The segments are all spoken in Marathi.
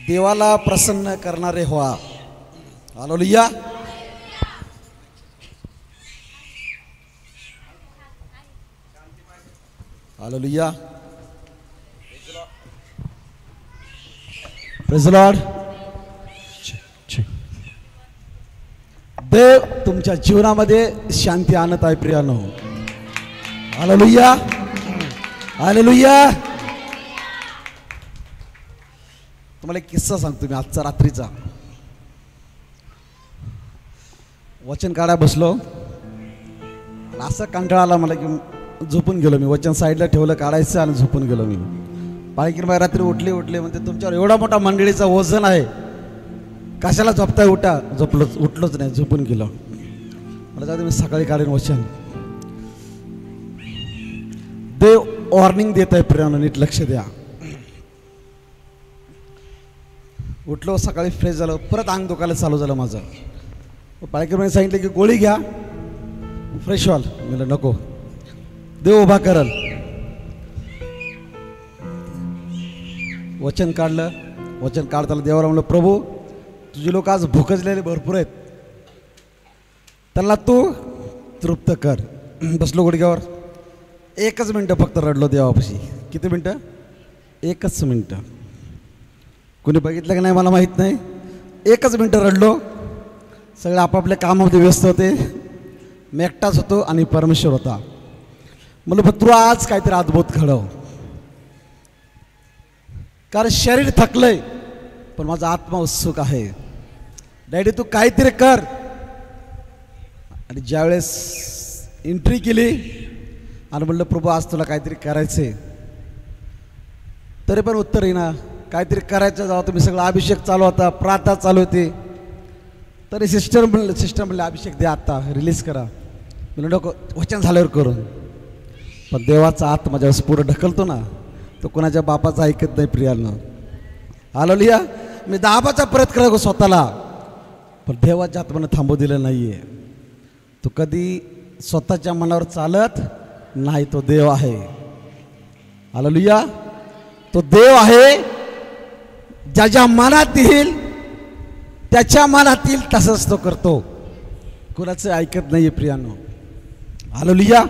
देवाला प्रसन्न करणारे व्हा. Hallelujah. Hallelujah. Praise the lord. देव तुमच्या जीवनामध्ये शांती आणत आहे प्रियानो. हालेलुया. हालेलुया. तुम्हाला एक किस्सा सांगतो मी आजचा रात्रीचा. वचन काढायला बसलो, असं कंटाळा आला मला की झोपून गेलो मी. वचन साईडला ठेवलं काढायचं आणि झोपून गेलो मी. पाळकीन बाई रात्री उठले म्हणते तुमच्यावर एवढा मोठा मंडळीचा वजन आहे, कशाला झोपताय, उठा. उठलोच नाही, झोपून गेलो. मला जाऊ दे, मी सकाळी काढेन वचन. देव वॉर्निंग देत आहे प्रियानो, नीट लक्ष द्या. उठलो, सकाळी फ्रेश झालो, परत अंग दुखायला चालू झालं माझं. पाळकीन सांगितलं की गोळी घ्या, फ्रेश व्हाल. म्हणलं नको, देव उभा करल. वचन काढलं. वचन काढताना देवाला म्हणलं प्रभू तुझे लोक आज भुकजलेले भरपूर आहेत, त्यांना तू तृप्त कर. बसलो गुडघ्यावर, 1 मिनटं फक्त रडलो देवापाशी. किती मिनटं? 1 मिनटं. कोणी बघितलं की नाही मला माहीत नाही. 1 मिनटं रडलो. सगळे आपापल्या कामामध्ये व्यस्त होते, मी एकटाच होतो आणि परमेश्वर होता. म्हणलं तू आज काहीतरी अद्भुत घडव, कारण शरीर थकलंय पण माझा आत्मा उत्सुक आहे. डॅडी तू काहीतरी कर. आणि ज्यावेळेस एंट्री केली आणि म्हणलं प्रभू आज तुला काहीतरी करायचंय, तरी पण उत्तर येईना. काहीतरी करायचं जावं, तुम्ही सगळं अभिषेक चालू होता, प्रार्थना चालू होती, तरी सिस्टर म्हणलं अभिषेक द्या, आता रिलीज करा. म्हणलं नको, वचन झाल्यावर करून. पण देवाचा आत माझ्यावर पुढं ढकलतो ना, तो कोणाच्या बापाचा ऐकत नाही प्रियानं. हालेलुया. मी दाबाचा प्रयत्न करतो स्वतःला, पण देवाच्या आत्म्यानं थांबू दिलं नाहीये. तो कधी स्वतःच्या मनावर चालत नाही, तो देव आहे. हालेलुया. तो देव आहे, ज्याच्या मनात येईल त्याच्या मनात येईल तसंच तो करतो, कुणाचं ऐकत नाहीये प्रियानो. हालेलुया.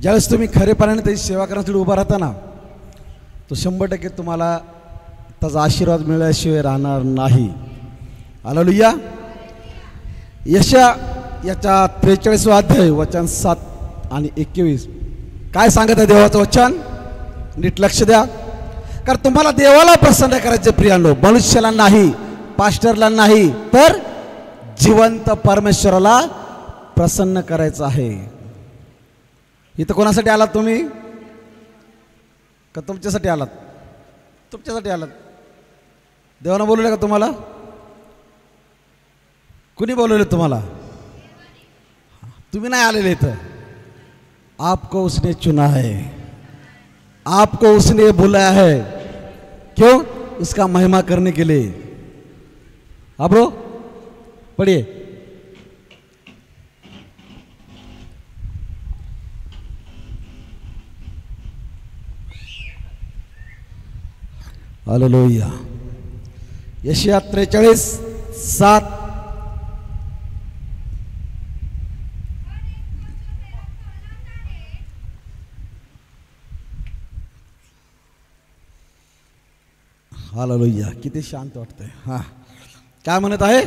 ज्यावेळेस तुम्ही खरेपणाने त्याची सेवा करण्यासाठी उभा राहता ना, तो 100% तुम्हाला त्याचा आशीर्वाद मिळाल्याशिवाय राहणार नाही. हालेलुया. याच्या 43वा अध्याय वचन 7 आणि 21 काय सांगत आहे देवाचं वचन? नीट लक्ष द्या, कारण तुम्हाला देवाला प्रसन्न करायचे प्रियानो, मनुष्याला नाही, पास्टरला नाही, तर जिवंत परमेश्वराला प्रसन्न करायचं आहे. इथं कोणासाठी आलात तुम्ही? का तुमच्यासाठी आलात? तुमच्यासाठी आलात. देवानं बोलवलं का तुम्हाला? कुणी बोलवलं तुम्हाला? तुम्ही नाही आलेले इथं. आपको उसने चुना है, आपको उसने बुलाया है. क्यों? उसका महिमा करने के लिए. आप रो पढ़िए. हालेलुया. यशाया 43:7 हालेलुया. किती शांत वाटतंय. हा काय म्हणत आहे?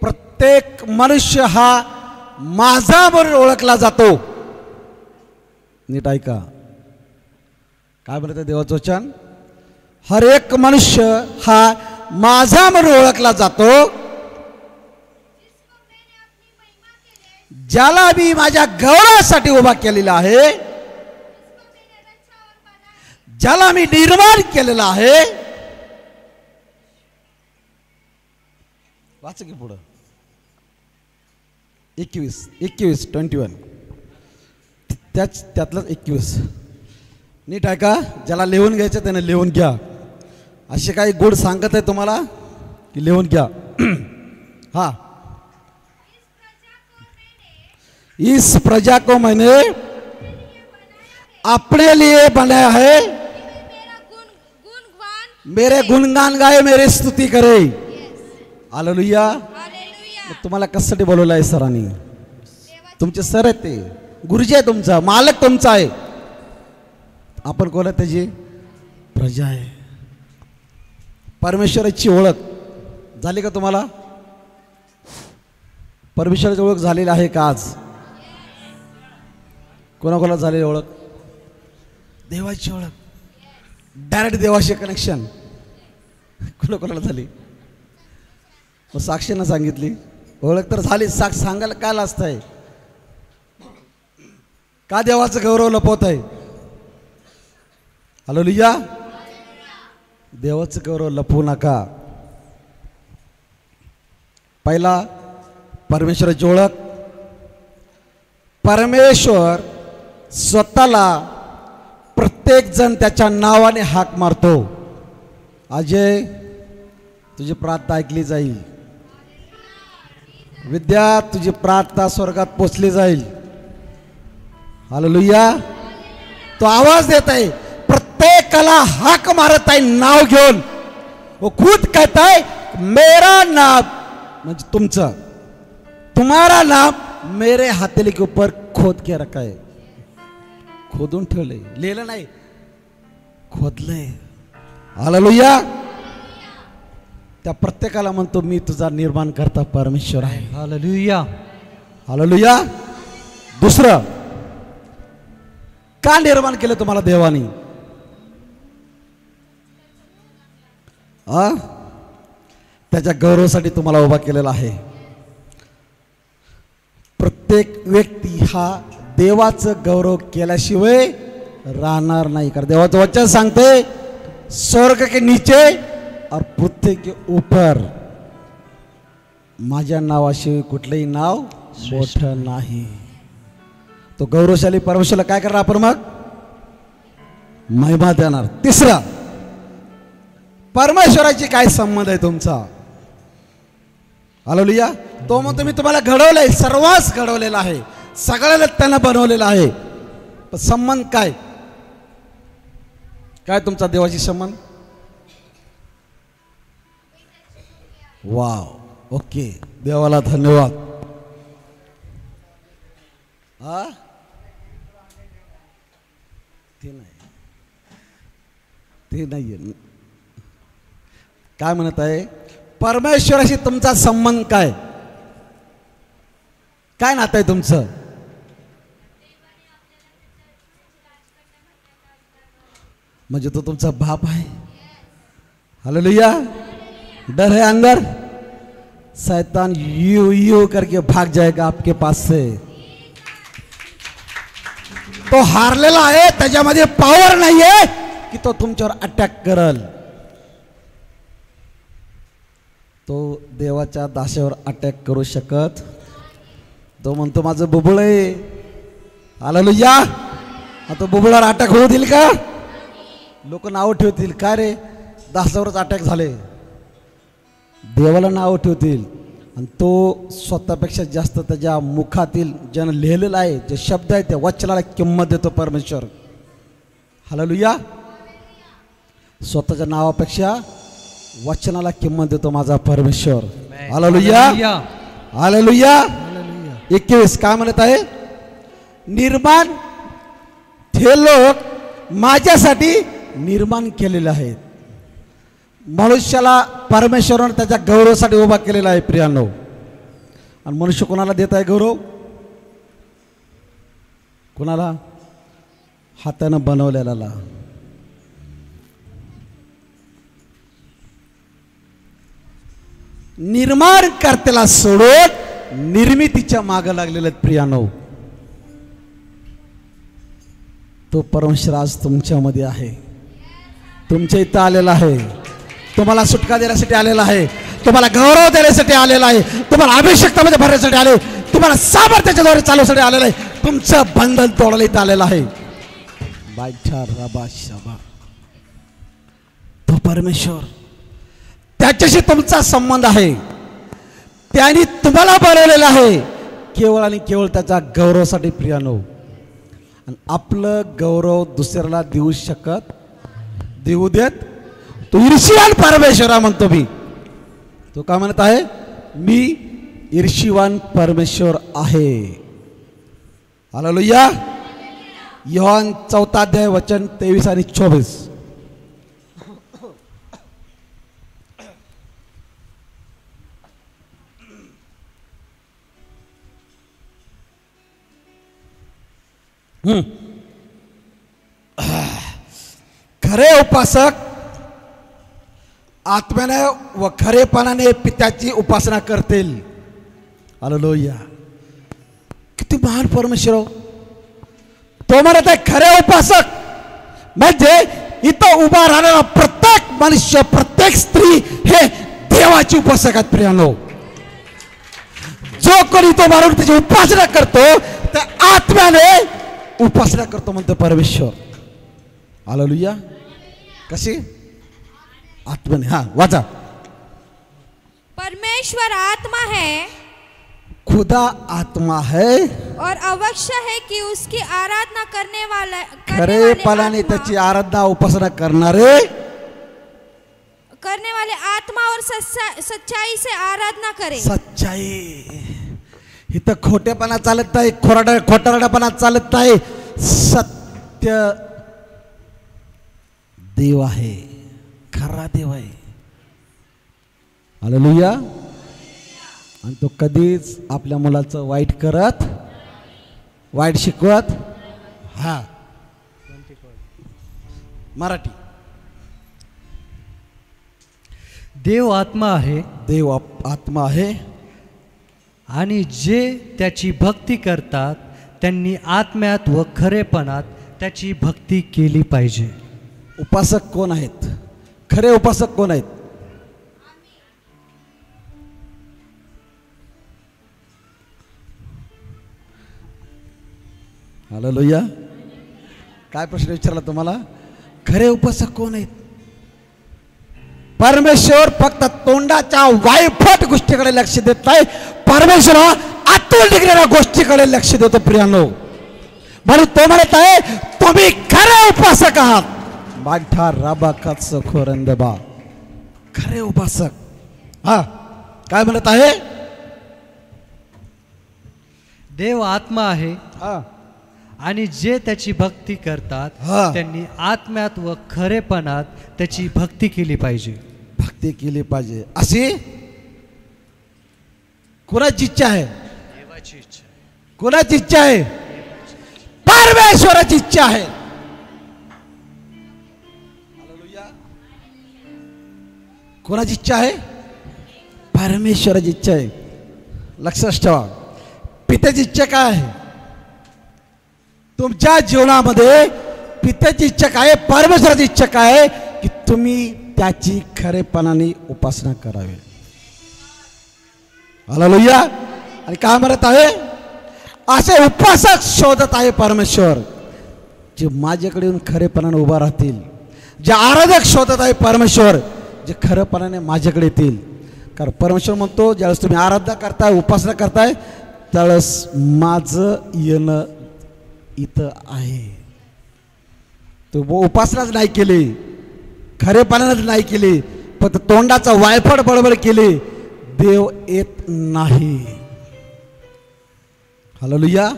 प्रत्येक मनुष्य हा माझा म्हणून ओळखला जातो. नीट ऐका काय म्हणत आहे देवाचं वचन? हर एक मनुष्य हा माझा म्हणून ओळखला जातो, ज्याला मी माझ्या गौरवासाठी उभा केलेला आहे, ज्याला मी निर्माण केलेला आहे. वाच की पुढं 21 त्यातलंच 21. नीट आहे का? ज्याला लिहून घ्यायचं त्याने लिहून घ्या. असे काही गुड सांगत आहे तुम्हाला की लिहून घ्या. हा, इस प्रजा को मैंने अपने लिए बनाया है, मेरे गुणगान गाए, मेरे स्तुती करे. हालेलुया. तुम्हाला कशासाठी बोलवलं आहे सरांनी? तुमचे सर आहेत, ते गुरुजी आहे, तुमचा मालक तुमचा आहे. आपण कोण आहे? त्याची प्रजा आहे. परमेश्वराची ओळख झाली का तुम्हाला? परमेश्वराची ओळख झालेली आहे का आज? कोणाकोणाला झालेली ओळख? देवाची ओळख, डायरेक्ट देवाशी कनेक्शन कोणाकोणाला झाली? मग साक्षीनं सांगितली, ओळख तर झाली, सांगायला काय लाजत आहे? का देवाचं गौरव लपवत आहे? हालेलुया. देवाचं गौरव लपवू नका. पहिला परमेश्वराची ओळख. परमेश्वर स्वतःला प्रत्येक जण त्याच्या नावाने हाक मारतो. अजय, तुझी प्रार्थना ऐकली जाईल. विद्या, तुझी प्रार्थना स्वर्गात पोचली जाईल. हालेलुया. तो आवाज देत आहे, प्रत्येकाला हाक मारत आहे नाव घेऊन. वो खुद कहता है मेरा नाम, म्हणजे तुमचं, तुम्हारा नाम मेरे हथेली के ऊपर खोद के रखा है. खोदून ठेवले, लिहिलं नाही, खोदलंय. हालेलुया. त्या प्रत्येकाला म्हणतो मी तुझा निर्माण करता परमेश्वर आहे. हालेलुया. हालेलुया. दुसरं, का निर्माण केलं तुम्हाला देवानी? त्याच्या गौरवासाठी तुम्हाला उभा केलेला आहे. प्रत्येक व्यक्ती हा देवाचं गौरव केल्याशिवाय राहणार नाही. कारण देवाचं वचन सांगते, स्वर्ग के नीचे और पृथ्वी के ऊपर माझ्या नावाशिवाय कुठलंही नाव मोठं नाही. तो गौरवशाली परमेश्वराला काय करणार आपण? मग महिमा देणार. तिसरा, परमेश्वराची काय संबंध आहे तुमचा? हालेलुया. तो म्हणतो मी तुम्हाला घडवलंय, सर्वच घडवलेला आहे, सगळ्याला त्यानं बनवलेलं आहे. पण संबंध काय? काय तुमचा देवाशी संबंध? वाव, ओके, देवाला धन्यवाद. ते नाही. काय म्हणत आहे? परमेश्वराशी तुमचा संबंध काय? काय नातं आहे तुमचं? म्हणजे तो तुमचा बाप आहे. हालेलुया. डर है अंदर, शैतान यू यू करके भाग जाएगा आपके पास से. तो हारलेला आहे, त्याच्यामध्ये पॉवर नाहीये की तो तुमच्यावर अटॅक करल. तो देवाच्या दाशावर अटॅक करू शकत. तो म्हणतो माझं बुबुळ आहे. हालेलुया. आता बुबुळावर अटॅक होऊ देईल का? लोक नाव ठेवतील, काय रे दासावरच अटॅक झाले. देवाला नाव ठेवतील. आणि तो स्वतःपेक्षा जास्त त्याच्या मुखातील ज्यानं लिहिलेलं आहे, जे शब्द आहे त्या वचनाला किंमत देतो परमेश्वर. हालेलुया. स्वतःच्या नावापेक्षा वचनाला किंमत देतो माझा परमेश्वर. हालेलुया. हालेलुया. 21 काय म्हणत आहे? निर्माण हे लोक माझ्यासाठी निर्माण केलेले आहेत. मनुष्याला परमेश्वराने त्याच्या गौरवासाठी उभा केलेला आहे प्रियांनो. आणि मनुष्य कोणाला देत आहे गौरव? कोणाला? हातानं बनवलेला. निर्माण करतेला सोडून निर्मितीच्या मागे लागलेले प्रियांनो. तो परमेश्वर आज तुमच्यामध्ये आहे, तुमच्या इथं आलेला आहे. तुम्हाला सुटका देण्यासाठी आलेला आहे, तुम्हाला गौरव देण्यासाठी आलेला आहे, तुम्हाला अभिषेकामध्ये भरण्यासाठी आले, तुम्हाला सामर्थ्याच्याद्वारे चालवण्यासाठी आलेला आहे, तुमचं बंधन तोडायला इथं आलेलं आहे. तो परमेश्वर, त्याच्याशी तुमचा संबंध आहे. त्याने तुम्हाला बनवलेला आहे केवळ आणि केवळ त्याच्या गौरवासाठी प्रियानो. आणि आपलं गौरव दुसऱ्याला देऊ देत तो ईर्ष्यवान परमेश्वरा म्हणतो मी. तो का म्हणत आहे? मी ईर्ष्यवान परमेश्वर आहे. हालेलुया. योहान 4 अध्याय वचन 23 आणि 24. खरे उपासक आत्म्याने व खरेपणाने पित्याची उपासना करतील. हालेलुया. किती महान परमेश्वर. तो म्हणत आहे खरे उपासक म्हणजे इथं उभा राहणारा प्रत्येक मनुष्य, प्रत्येक स्त्री हे देवाची उपासक आहेत प्रियानो. जो कोणी तो मारून त्याची उपासना करतो ते आत्म्याने उपासना करतो म्हणतो परमेश्वर. हालेलुया. कशी? आत्म्याने. हा वाचा. परमेश्वर आत्मा है, खुदा आत्मा है और आवश्यक है कि उसकी आराधना करने वाले खरेपणाने त्याची आराधना उपासना करणारे आत्मा और सच्चाई से आराधना करे. सच्चाई. इथं खोटेपणा चालत नाही, खोटारडेपणा चालत नाही. सत्य देव आहे, खरा देव आहे. हालेलुया. आणि तो कधीच आपल्या मुलाचं वाईट शिकवत. हा मराठी. देव आत्मा आहे, देव आत्मा आहे आणि जे त्याची भक्ती करतात त्यांनी आत्म्यात व खरेपणात त्याची भक्ती केली पाहिजे. उपासक कोण आहेत? खरे उपासक कोण आहेत? हालेलुया. काय प्रश्न विचारला तुम्हाला? खरे उपासक कोण आहेत? परमेश्वर फक्त तोंडाच्या वायफट गोष्टीकडे लक्ष देत नाही. परमेश्वर आतून निघणाऱ्या गोष्टीकडे लक्ष देतो प्रियानो. म्हणून तो म्हणत आहे तुम्ही खरे उपासक आहात. माठा राबाकात सखोरंदबा. खरे उपासक. हा काय म्हणत आहे? देव आत्मा आहे हा आणि जे त्याची भक्ती करतात त्यांनी आत्म्यात व खरेपणात त्याची भक्ती केली पाहिजे. भक्ती केली पाहिजे अशी कोणाची इच्छा आहे? देवाची इच्छा. कोणाची इच्छा आहे? परमेश्वराची इच्छा आहे. कोणाची इच्छा आहे? परमेश्वराची इच्छा आहे. लक्षात ठेवा. पित्याची इच्छा काय आहे तुमच्या जीवनामध्ये? पित्याची इच्छा काय आहे? परमेश्वराची इच्छा काय आहे? की तुम्ही त्याची खरेपणाने उपासना करावी. हालेलुया. आणि काय म्हणत आहे? असे उपासक शोधत आहे परमेश्वर जे माझ्याकडे येऊन खरेपणाने उभा राहतील. जे आराधक शोधत आहे परमेश्वर जे खरेपणाने माझ्याकडे येतील. कारण परमेश्वर म्हणतो ज्यावेळेस तुम्ही आराधना करताय, उपासना करताय, त्यावेळेस माझं येणं इथं आहे. तो उपासनाच नाही केली, खरेपणानेच नाही केली, फक्त तोंडाचा वायफट बडबड केली, देव येत नाही. हालेलुया.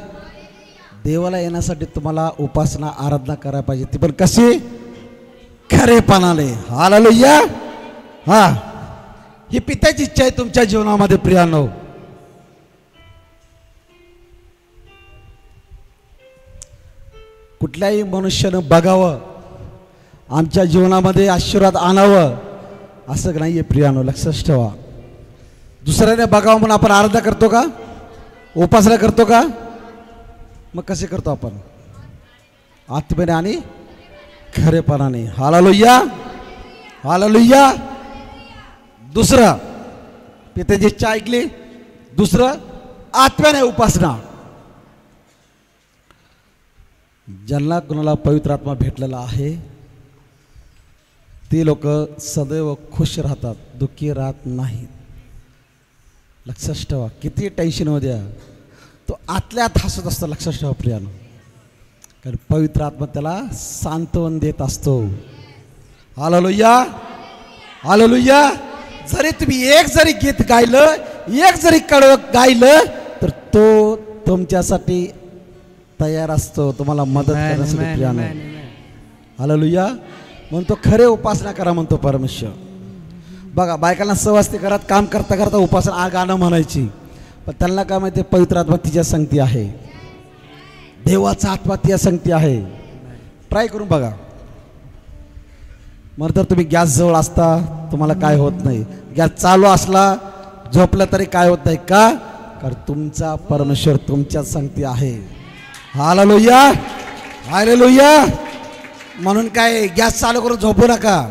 देवाला येण्यासाठी तुम्हाला उपासना आराधना करायला पाहिजे. ती पण कशी? खरेपणाने. हालेलुया. हा ही पित्याची इच्छा आहे तुमच्या जीवनामध्ये प्रियानो. कुठल्याही मनुष्यानं बघावं, आमच्या जीवनामध्ये आशीर्वाद आणावं असं नाही आहे प्रियानो. लक्षात ठेवा. दुसऱ्याने बघावं म्हणून आपण आराधना करतो का? उपासना करतो का? मग कसे करतो आपण? आत्म्याने आणि खरेपणाने. हालेलुया. हालेलुया. दुसरं पित्याची इच्छा ऐकली. दुसरं आत्म्याने उपासना. ज्यांना कुणाला पवित्र आत्मा भेटलेला आहे ते लोक सदैव खुश राहतात, दुःखी राहत नाहीत. लक्षात ठेवा. किती टेन्शन होऊ द्या, तो आतल्या आत हसत असतो. लक्षात ठेवा प्रियानो. कारण पवित्र आत्मा त्याला सांत्वन देत असतो. Hallelujah, hallelujah. जरी तुम्ही एक जरी गीत गायलं, एक जरी कडवं गायलं, तर तो तुमच्यासाठी तयार असतो, तुम्हाला मदत करण्यासाठी प्रियानो. हालेलुया. म्हणून तो खरे उपासना करा म्हणतो परमेश्वर. बघा, बायकांना सहवासती घरात काम करता करता उपासना गाणं म्हणायची, पण त्यांना काय माहिती, पवित्र आत्मा तिच्या संगती आहे, देवाचा आत्मा तिच्या संगती आहे. ट्राय करून बघा. मग तर तुम्ही गॅस जवळ असता तुम्हाला काय होत नाही, गॅस चालू असला झोपलं तरी काय होत नाही. का? कारण तुमचा परमेश्वर तुमच्या संगती आहे. Hallelujah, hallelujah. म्हणून काय गॅस चालू करून झोपू नका,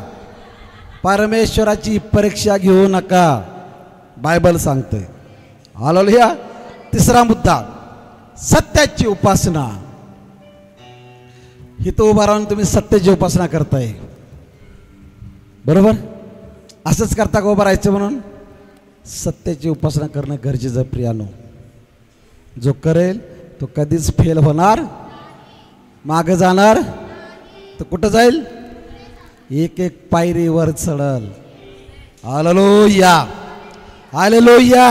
परमेश्वराची परीक्षा घेऊ नका, बायबल सांगते. हालेलुया. तिसरा मुद्दा, सत्याची उपासना. इथं उभा राहून तुम्ही सत्याची उपासना करताय, बरोबर? असंच करता का उभं राहायचं म्हणून? सत्याची उपासना करणं गरजेचं प्रियानो. जो करेल तो कधीच फेल होणार, मागे जाणार तर कुठं जाईल? एक एक पायरी वर चढल. Hallelujah, hallelujah.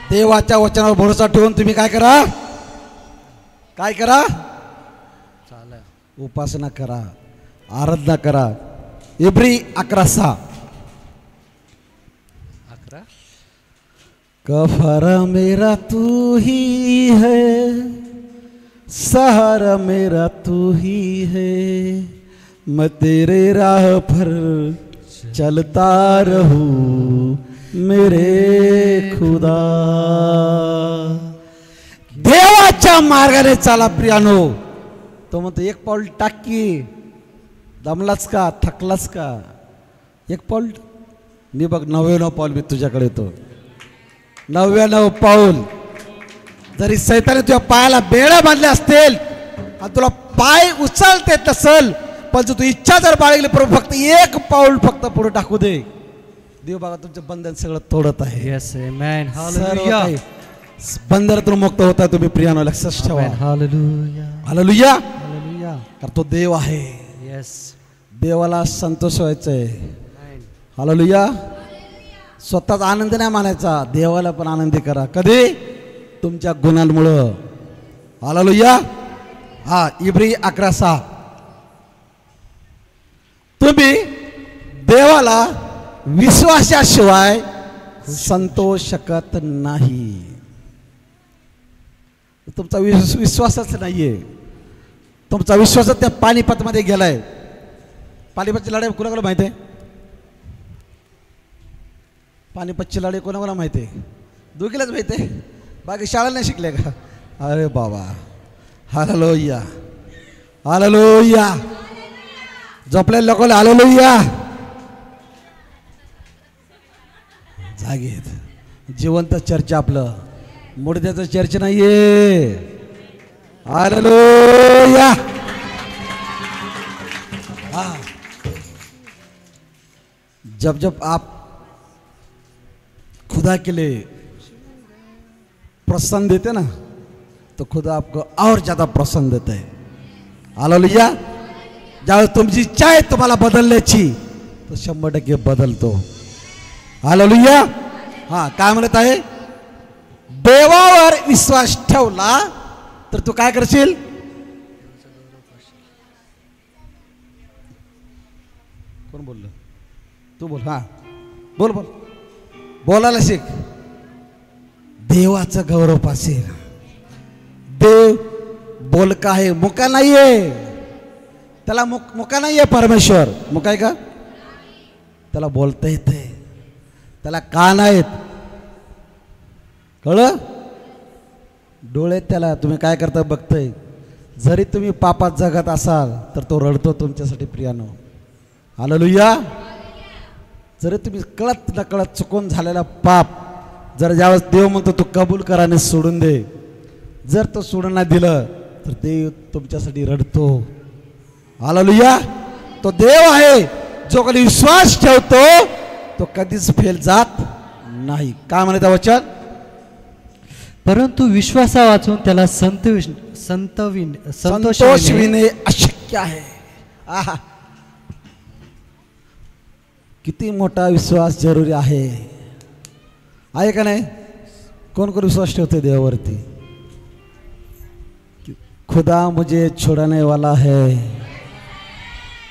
देवाच्या वचनावर भरोसा ठेवून तुम्ही काय करा? काय करा? उपासना करा, आराधना करा. इब्री 11:6. कफर मेरा तू ही है, सहारा मेरा तू ही है, मैं तेरे राह पर चलता रहूं मेरे खुदा. देवाच्या मार्गाने चाला प्रियानो. तो म्हणतो एक पाऊल टाकी, दमलाच का, थकलाच का? एक पाऊल. मी बघ 99 पाऊल मी तुझ्याकडे येतो. 99 पाऊल. जरी सैताने तुझ्या पायाला बेड्या बांधल्या असतील आणि तुला पाय उचलता येत नसल, पण तू इच्छा जर बाळगली, प्रभू फक्त एक पाऊल फक्त पुढे टाकू दे. देव बघा तुमचं बंधन सगळं तोडत आहे. येस आमेन. हालेलुया. बंधनातून मुक्त होता तुम्ही प्रियानो. लक्षात ठेवा. Hallelujah, hallelujah. हालेलुया. कारण तो देव आहे. येस. देवाला संतोष व्हायचा आहे. हालेलुया. स्वतःच आनंद नाही मानायचा, देवाला पण आनंदी करा. कधी? तुमच्या गुणांमुळं. हालेलुया. हा, इब्री 11:6. तुम्ही देवाला विश्वासाशिवाय संतोष शकत नाही. तुमचा विश्वासच नाहीये. तुमचा विश्वास त्या पानिपतमध्ये गेलाय. पानिपतची लढाई कोणाकोणाला माहिती आहे? पानिपतची लढाई कोणाकोणाला माहिती आहे? दोघीलाच माहिती आहे, बाकी शाळेला नाही शिकले का? अरे बाबा. Hallelujah, hallelujah. झोपलेल्या लोकांना हालेलुया. जागेत जिवंत चर्चा, आपलं मुडद्याचं चर्चा नाहीये. हालेलुया. हाँ, जब जब आप खुदा के लिए प्रसन्न देते ना, तो खुदा आपको और ज़्यादा प्रसन्न देते हैं. हालेलुया. ज्यावेळेस तुमची इच्छा आहे तुम्हाला बदलण्याची, तो 100% बदलतो. हालेलुया. हां, काय म्हणत आहे? देवावर विश्वास ठेवला तर तू काय करशील? कोण बोललं? तू बोल. हां, बोल बोल. बोलायला शिक. देवाचं गौरव पासेल. देव बोलका आहे, मुका नाहीये. त्याला मुका नाहीये. परमेश्वर मुका आहे का? त्याला बोलता येते, त्याला कान आहेत. कळलं? डोळे त्याला. तुम्ही काय करता बघतोय. जरी तुम्ही पापात जगत असाल तर तो रडतो तुमच्यासाठी प्रियानो. हालेलुया. जरी तुम्ही कळत नकळत चुकून झालेला पाप जर ज्यावेळेस देव म्हणतो तू कबूल कराने सोडून दे, जर तो सोडून नाही दिलं तर देव तुमच्यासाठी रडतो. हालेलुया. तो देव आहे जो कधी विश्वास ठेवतो तो कधीच फेल जात नाही. काय म्हणत वचन? परंतु विश्वासा वाचून त्याला संतोष विने अशक्य आहे. आहा, किती मोठा विश्वास जरुरी आहे का नाही? कोण कोण विश्वास ठेवते देवावरती? खुदा मुझे छोड़ने वाला है,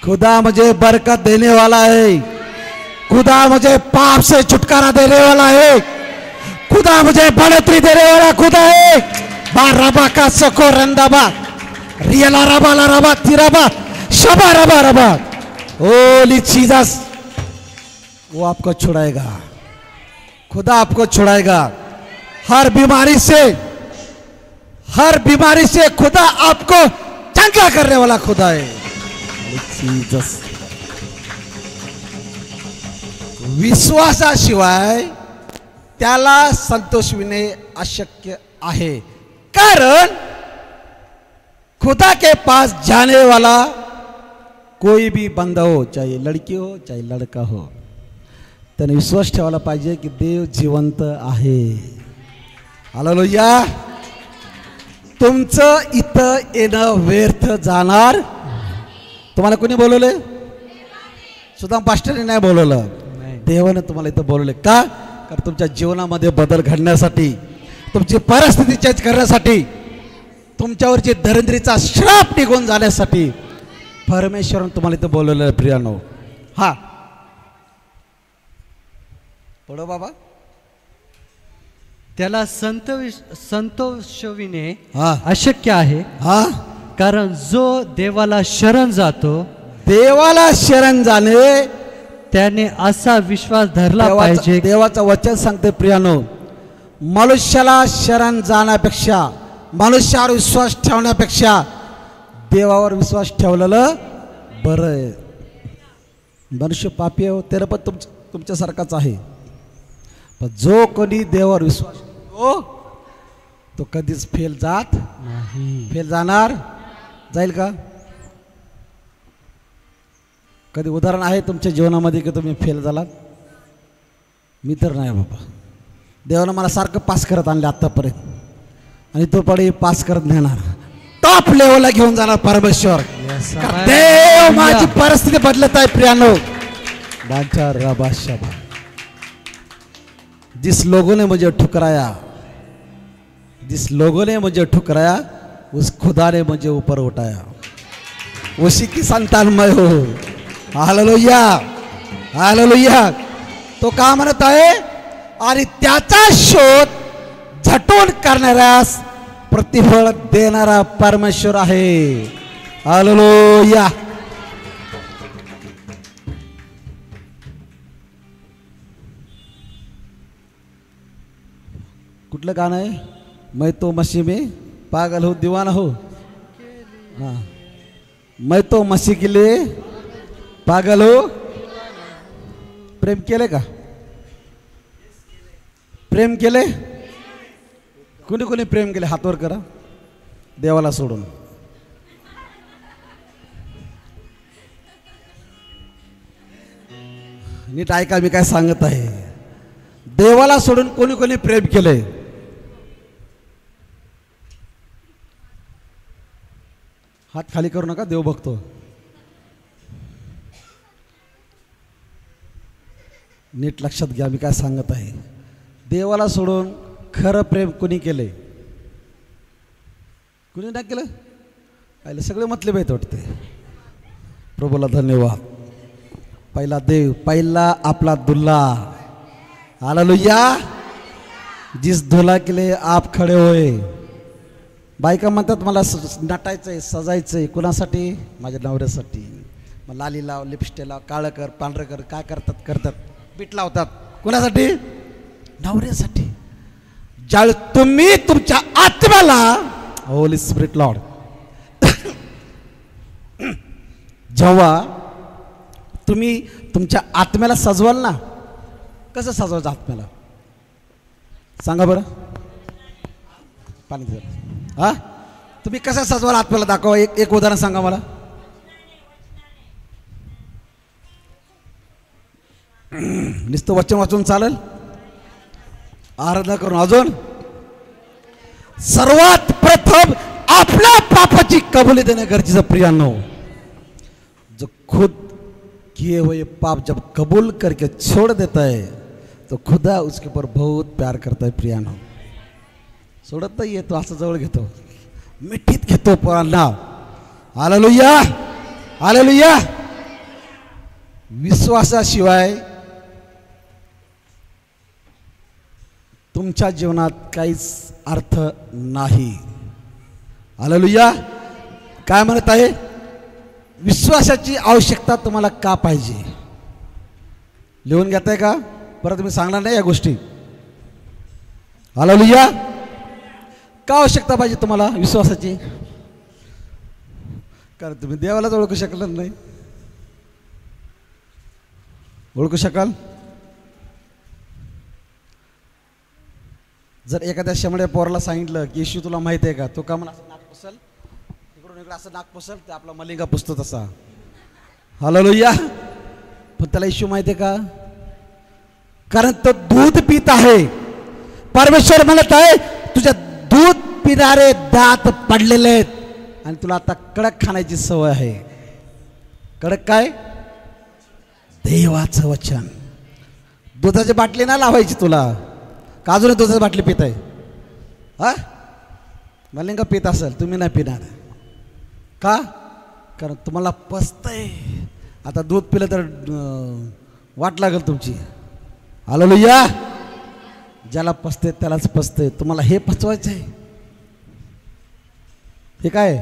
खुदा मुझे बरकत देने वाला है, खुदा मुझे पाप से छुटकारा देने वाला है, खुदा मुझे बढ़ोतरी देने वाला खुदा है. बा रबा का सको रंदाबा रियला रबा ला रबा तिरबा शबा रबा रबा. ओली जीसस, वो आपको छुड़ाएगा, खुदा आपको छुड़ाएगा हर बीमारी से, हर बीमारी से खुदा आपको चंगा करने वाला खुदा है. जीसस. विश्वासाशिवाय त्याला संतोषविणे अशक्य आहे, कारण खुदा के पास जाने वाला कोई भी बंदा हो, चाहे लड़की हो चाहे लड़का हो, त्याने विश्वास ठेवायला पाहिजे की देव जिवंत आहे. हालेलुया. तुमचं इथं येणं व्यर्थ जाणार. तुम्हाला कोणी बोलवले? सुद्धा पास्टरने नाही बोलवलं, देवाने तुम्हाला इथं बोलवले. का? कारण तुमच्या जीवनामध्ये बदल घडण्यासाठी, तुमची परिस्थिती चेंज करण्यासाठी, तुमच्यावरची दरिद्रीचा श्राप निघून जाण्यासाठी परमेश्वराने तुम्हाला इथं बोलवलं. प्रियानो, हा पडो बाबा. त्याला संतोषविणे अशक्य आहे, कारण जो देवाला शरण जातो, देवाला शरण जाणे, त्याने असा विश्वास धरला पाहिजे. देवाचं वचन सांगते प्रियानो, मनुष्याला शरण जाण्यापेक्षा, मनुष्यावर विश्वास ठेवण्यापेक्षा देवावर विश्वास ठेवलेलं बरं आहे. मनुष्य पापी आहे, त्याला पण तुमच्यासारखाच आहे. पण जो कोणी देवावर विश्वास ठेवतो तो कधीच फेल जात नाही. फेल जाईल का? कधी उदाहरण आहे तुमच्या जीवनामध्ये की तुम्ही फेल झालात? मी तर नाही बाबा. देवानं मला सारखं पास करत आणले आत्तापर्यंत, आणि तो पुढे पास करत नेणार, टॉप लेवलला घेऊन जाणार परमेश्वर. देव माझी परिस्थिती बदलत आहे प्रियानो. जिस लोगों ने मुझे ठुकराया, जिस लोगों ने मुझे ठुकराया, उस खुदा ने मुझे ऊपर उठाया. उसी की संतान मैं हूँ. Hallelujah, hallelujah. तो का म्हणत आहे? आणि त्याचा शोध झटून करणाऱ्यास प्रतिफळ देणारा परमेश्वर आहे. हालेलुया. कुठलं गाणं आहे? मैं तो मसीह में पागल हो दीवाना हो. हाँ, मैं तो मसीह के लिए पागल हो. प्रेम केले का? प्रेम केले? कुणी कुणी प्रेम केले? हातवर करा. देवाला सोडून. नीट ऐका मी काय सांगत आहे. देवाला सोडून कोणी कोणी प्रेम केले? हात खाली करू नका, देव बघतो. नीट लक्षात घ्या मी काय सांगत आहे. देवाला सोडून खरं प्रेम कोणी केले? कुणी नाही केलं. पहिले सगळे मतलब आहेत वाटते. प्रभूला धन्यवाद. पहिला देव, पहिला आपला दुल्हा. हालेलुया. जिस दुल्हा के लिए आप खडे होय. बायका म्हणतात मला नटायचंय, सजायचंय. कुणासाठी? माझ्या नवऱ्यासाठी. मग लाली लाव, लिपस्टिक लाव, काळं कर, पांढरं कर, काय करतात, पीठ लावतात. कुणासाठी? नवऱ्यासाठी. ज्यावेळी तुम्ही तुमच्या आत्म्याला, होली स्पिरिट लॉर्ड, जेव्हा तुम्ही तुमच्या आत्म्याला सजवाल ना, कसं सजवायचं आत्म्याला सांगा बरं. पाणी द्या. हा, तुम्ही कसं सजवाल आत्म्याला दाखवा. एक उदाहरण सांगा मला. नुसतं वचन वाचून चालेल? आराधना करून. अजून सर्वात प्रथम आपल्या पापाची कबुली देणे गरजेचं प्रियानो। जो खुद किए हुए पाप जब कबूल करके छोड़ देता है तो खुदा उसके ऊपर बहुत प्यार करता है प्रियानो। सोडत नाही तो असं जवळ घेतो, मिठीत घेतो पोरांना। Hallelujah hallelujah. विश्वासाशिवाय तुमच्या जीवनात काहीच अर्थ नाही। हालेलुया। काय म्हणत आहे? विश्वासाची आवश्यकता तुम्हाला का पाहिजे? लिहून घेताय का? परत तुम्ही सांगणार नाही या गोष्टी। हालेलुया। का आवश्यकता पाहिजे तुम्हाला विश्वासाची? कारण तुम्ही देवालाच ओळखू शकणार नाही। ओळखू शकाल? जर एखाद्या शेमड्या पोराला सांगितलं की येशू तुला माहिती आहे का, तो का म्हणा असं नाक पुसल, इकडून इकडं असं नाक पुसल, ते आपला मलिंगा पुसतो तसा। हालेलुया। पण त्याला येशू माहिती आहे का? कारण तो दूध पित आहे। परमेश्वर म्हणत आहे तुझ्या दूध पिणारे दात पडलेले आहेत आणि तुला आता कडक खाण्याची सवय आहे। कडक काय? देवाचं वचन। दुधाची बाटली ना लावायची तुला, का अजून दुधाची बाटली पित आहे? हा, मलिंगा पित असेल, तुम्ही नाही पिणार का? कारण तुम्हाला पचतंय। आता दूध पिलं तर वाट लागेल तुमची। हालेलुया। ज्याला पचते त्यालाच पचते। तुम्हाला हे पचवायचं आहे। हे काय?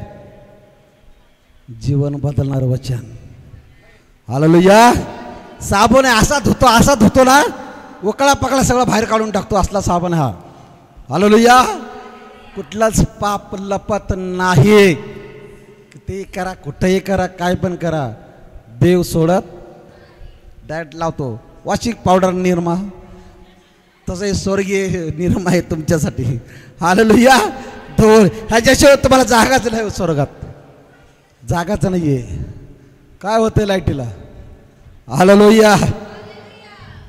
जीवन बदलणार वचन। हालेलुया। साबण आहे, असा धुतो ना, वकळा पकळा सगळं बाहेर काढून टाकतो, असला साबण हा। हालेलुया। कुठलाच पाप लपत नाही। ते करा, कुठेही करा, काय पण करा, देव सोडत डायरेक्ट लावतो। वॉशिंग पावडर निरमा, तसंही स्वर्गीय निरमा आहे तुमच्यासाठी। हालेलुया। धोर ह्याच्याशिवाय तुम्हाला जागाच नाही स्वर्गात, जागाच नाही आहे। काय होतं लाईटीला? हालेलुया।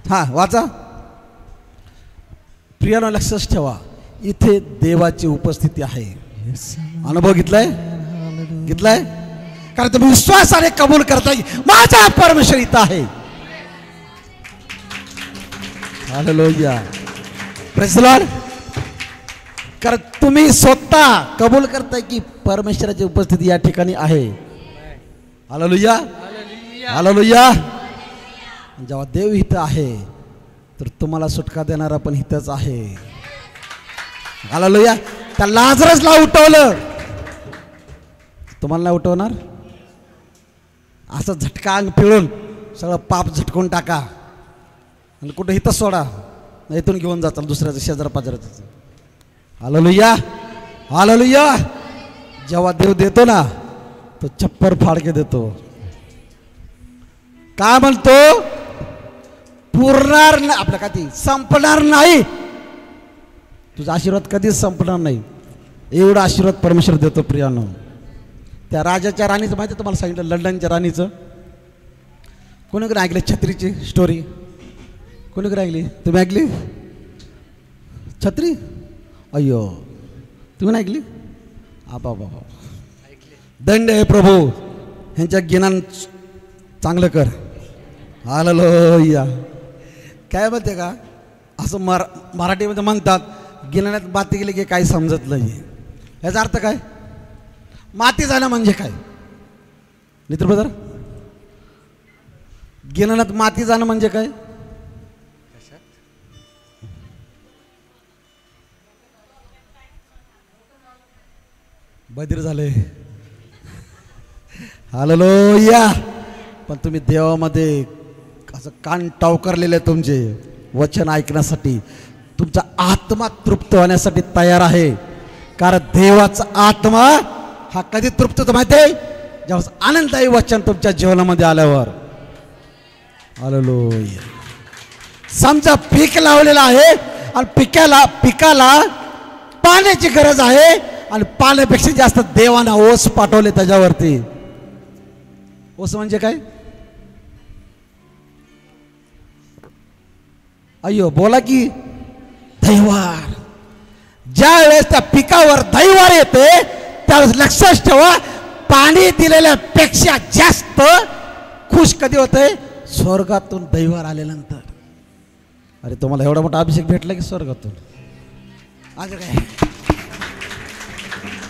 हां वाचा। प्रियानो लक्षात ठेवा, इथे देवाची उपस्थिती आहे। अनुभव घेतलाय? घेतलाय? कारण तुम्ही विश्वासाने कबूल करताय माझा परमेश्वर इथं आहे। हालेलुया। Praise the Lord. कारण तुम्ही स्वतः कबूल करताय की परमेश्वराची उपस्थिती या ठिकाणी आहे। Hallelujah hallelujah. जेव्हा देव इथं आहे तर तुम्हाला सुटका देणारा पण इथंच आहे। हालेलुया। त्या लाजरसला उठवलं, तुम्हाला नाही उठवणार? असं झटका अंग पिळून सगळं पाप झटकून टाका आणि कुठं इथं सोडा, इथून घेऊन जाताल दुसऱ्याचं, शेजार पाजाराचं। Hallelujah hallelujah. जेव्हा देव देतो ना तो छप्पर फाडके देतो। काय म्हणतो? पुरणार नाही, आपल्या का ती संपणार नाही, तुझा आशीर्वाद कधीच संपणार नाही, एवढा आशीर्वाद परमेश्वर देतो प्रियानो। त्या राजाच्या राणीचं माहिती तुम्हाला सांगितलं, लंडनच्या राणीचं। कोणीकडे ऐकले छत्रीची स्टोरी? कोणीकडे ऐकली? तुम्ही ऐकली? छत्री? अय्यो, तुम्ही नाही ऐकली? आपा बाबा, दंड आहे प्रभू, ह्यांच्या गिनान चांगलं कर। हालेलुया। काय म्हणते का असं मराठीमध्ये म्हणतात, गिनाण्यात माती गेली की काही समजत नाही। याचा अर्थ काय? माती जाणं म्हणजे काय मित्र ब्रदर? गिनाण्यात माती जाणं म्हणजे काय? बधीर झाले। हालेलुया। पण तुम्ही देवामध्ये असं कान टावकारलेले तुमचे वचन ऐकण्यासाठी, तुमचा आत्मा तृप्त होण्यासाठी तयार आहे। कारण देवाचा आत्मा हा कधी तृप्त होतो माहिती आहे? जेव्हा आनंददायी वचन तुमच्या जीवनामध्ये आल्यावर। हालेलुया। समजा पीक लावलेलं आहे आणि पिकाला पाण्याची गरज आहे आणि पाण्यापेक्षा जास्त देवाने ओस पाठवले त्याच्यावरती। ओस म्हणजे काय? अय्यो बोला की दैवार। ज्या वेळेस त्या पिकावर दैवार येते त्यावेळेस लक्षात ठेवा, पाणी दिलेल्यापेक्षा जास्त खुश कधी होतंय? स्वर्गातून दैवावर आल्यानंतर. अरे तुम्हाला एवढा मोठा अभिषेक भेटला की स्वर्गातून. आज काय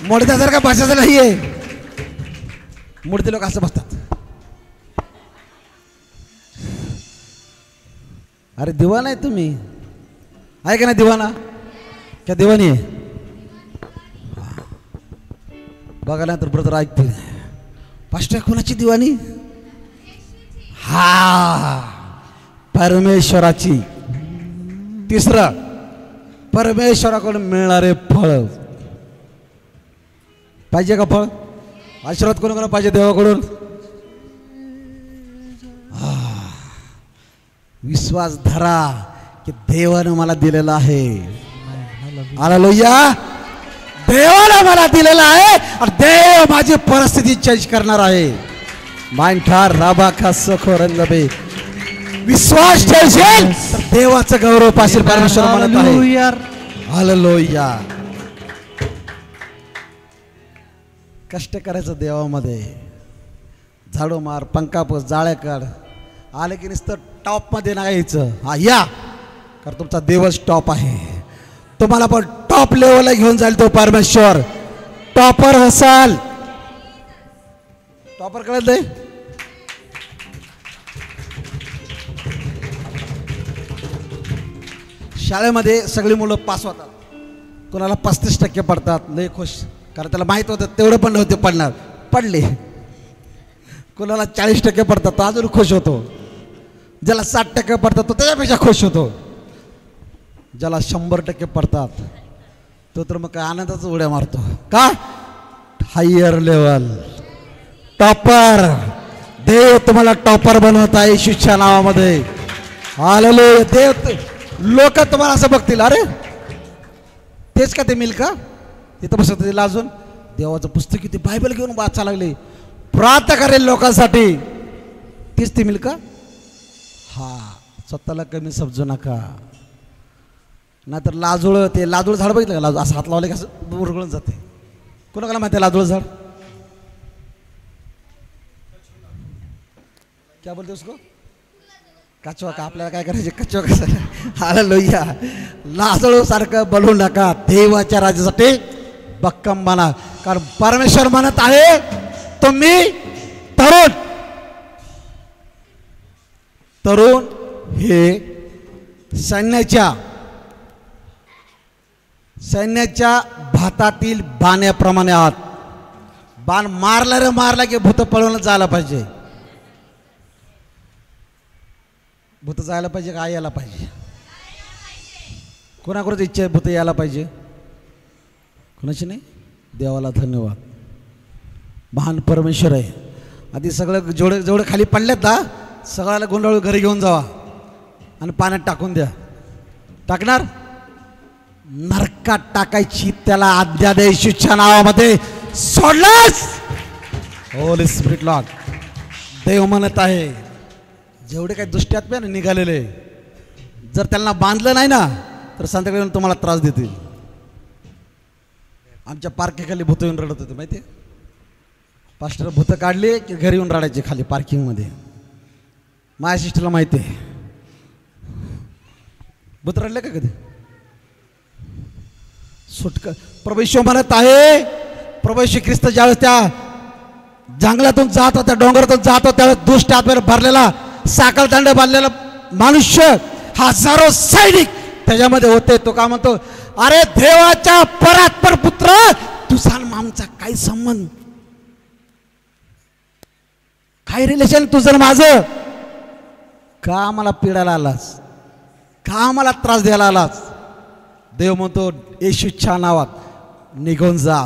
मोडत्यासारखा भाषाचा नाही आहे. मोडते लोक असं बसतात. अरे दिवाना आहे तुम्ही, आहे का नाही दिवाना? क्या दिवानी आहे? बघायला तर ब्रदर ऐकते. पास्टर कोणाची दिवानी? हा, परमेश्वराची. तिसरं, परमेश्वराकडून मिळणारे फळ. पाहिजे का फळ? आशीर्वाद कोणाकडून पाहिजे? देवाकडून. विश्वास धरा की देवानं मला दिलेला आहे. हालेलुया. देवानं मला दिलेला आहे आणि देव माझी परिस्थिती चेंज करणार आहे. माइंठार राबा का सखो रंगबे. विश्वास ठेवशील तर देवाचं गौरव पाशील. परमेश्वर म्हणत आहे. हालेलुया. कष्ट करायचं देवामध्ये. झाडू मार, पंखा पोस, जाळे काढ. आले की नुसतं टॉप मध्ये नाही यायचं. हा या, कारण तुमचा देवच टॉप आहे. तुम्हाला पण टॉप लेवलला घेऊन जाईल तो परमेश्वर. टॉपर असाल. टॉपर कळत नाही? शाळेमध्ये सगळी मुलं पास होतात. कोणाला 35% पडतात, लय खुश, कारण त्याला माहित होतं तेवढं पण नव्हते पडणार, पडले. कोणाला 40% पडतात तो अजून खुश होतो. ज्याला 60% पडतात तो त्याच्यापेक्षा खुश होतो. ज्याला 100% पडतात तो तर मग काय आनंदाच उड्या मारतो. का? Higher level, topper. देव तुम्हाला टॉपर बनवत आहे येशूच्या नावामध्ये. हालेलुया. देव, लोक तुम्हाला असं बघतील, अरे तेच का ते मिल्का तिथं बसत लाजून. देवाचं पुस्तक किती, बायबल घेऊन वाचा लागले, प्रार्थना करेल लोकांसाठी. तीच ती मिल्का. हा, स्वतःला कमी समजू नका. नाहीतर लाजूळ, ते लाजूळ झाड बघितलं का? लाजूळ असं हात लावले कसं उरगळून जाते. कोणाला माहिती आहे लाजूळ झाड? क्या बोलते उसको? कचवा का? आपल्याला काय करायचे? कचवा कसं? हालेलुया. लाजळू सारखं बनवू नका. देवाच्या राज्यासाठी भक्कम बना. कारण परमेश्वर म्हणत आहे तुम्ही तरुण हे सैन्याच्या भातातील बाण्याप्रमाणे आहात. बाण मारला की भूत पळून जायला पाहिजे. भूत जायला पाहिजे का यायला पाहिजे? कोणाकडून इच्छा आहे भूत यायला पाहिजे? कोणाची नाही? देवाला धन्यवाद. महान परमेश्वर आहे. आधी सगळं जेवढे खाली पडलेत ना, सगळ्याला गोंधळ घरी घेऊन जावा आणि पाण्यात टाकून द्या. टाकणार? नरकात टाकायची त्याला आज्ञा दे येशूच्या नावामध्ये. सोडलास होली स्पिरिट लॉर्ड. देव म्हणत आहे जेवढे काही दुष्ट्यात्म्या निघालेले, जर त्यांना बांधलं नाही ना तर संध्याकाळी तुम्हाला त्रास देतील. आमच्या पार्किंगखाली भूत येऊन रडत होते माहिती आहे. पास्टर भूतं काढली की घरी येऊन रडायचे खाली पार्किंगमध्ये. माझ्या सिस्टरला माहिती आहे. भूत रडले का कधी? सुटका. प्रभू येशू म्हणत आहे, प्रभू येशू ख्रिस्त ज्यावेळेस त्या जंगलातून जात होता, डोंगरातून जात होता, त्यावेळेस दुष्ट आत्म्याने भरलेला साखळदंड बांधलेला मनुष्य, हजारो सैनिक त्याच्यामध्ये होते. तो का म्हणतो, अरे देवाच्या परात्पर पुत्र, तुझा आमचा काय संबंध, काय रिलेशन तुझं माझं? का आम्हाला पिडायला आलास? का आम्हाला त्रास द्यायला आलास? देव म्हणतो येशूच्या नावात निघून जा,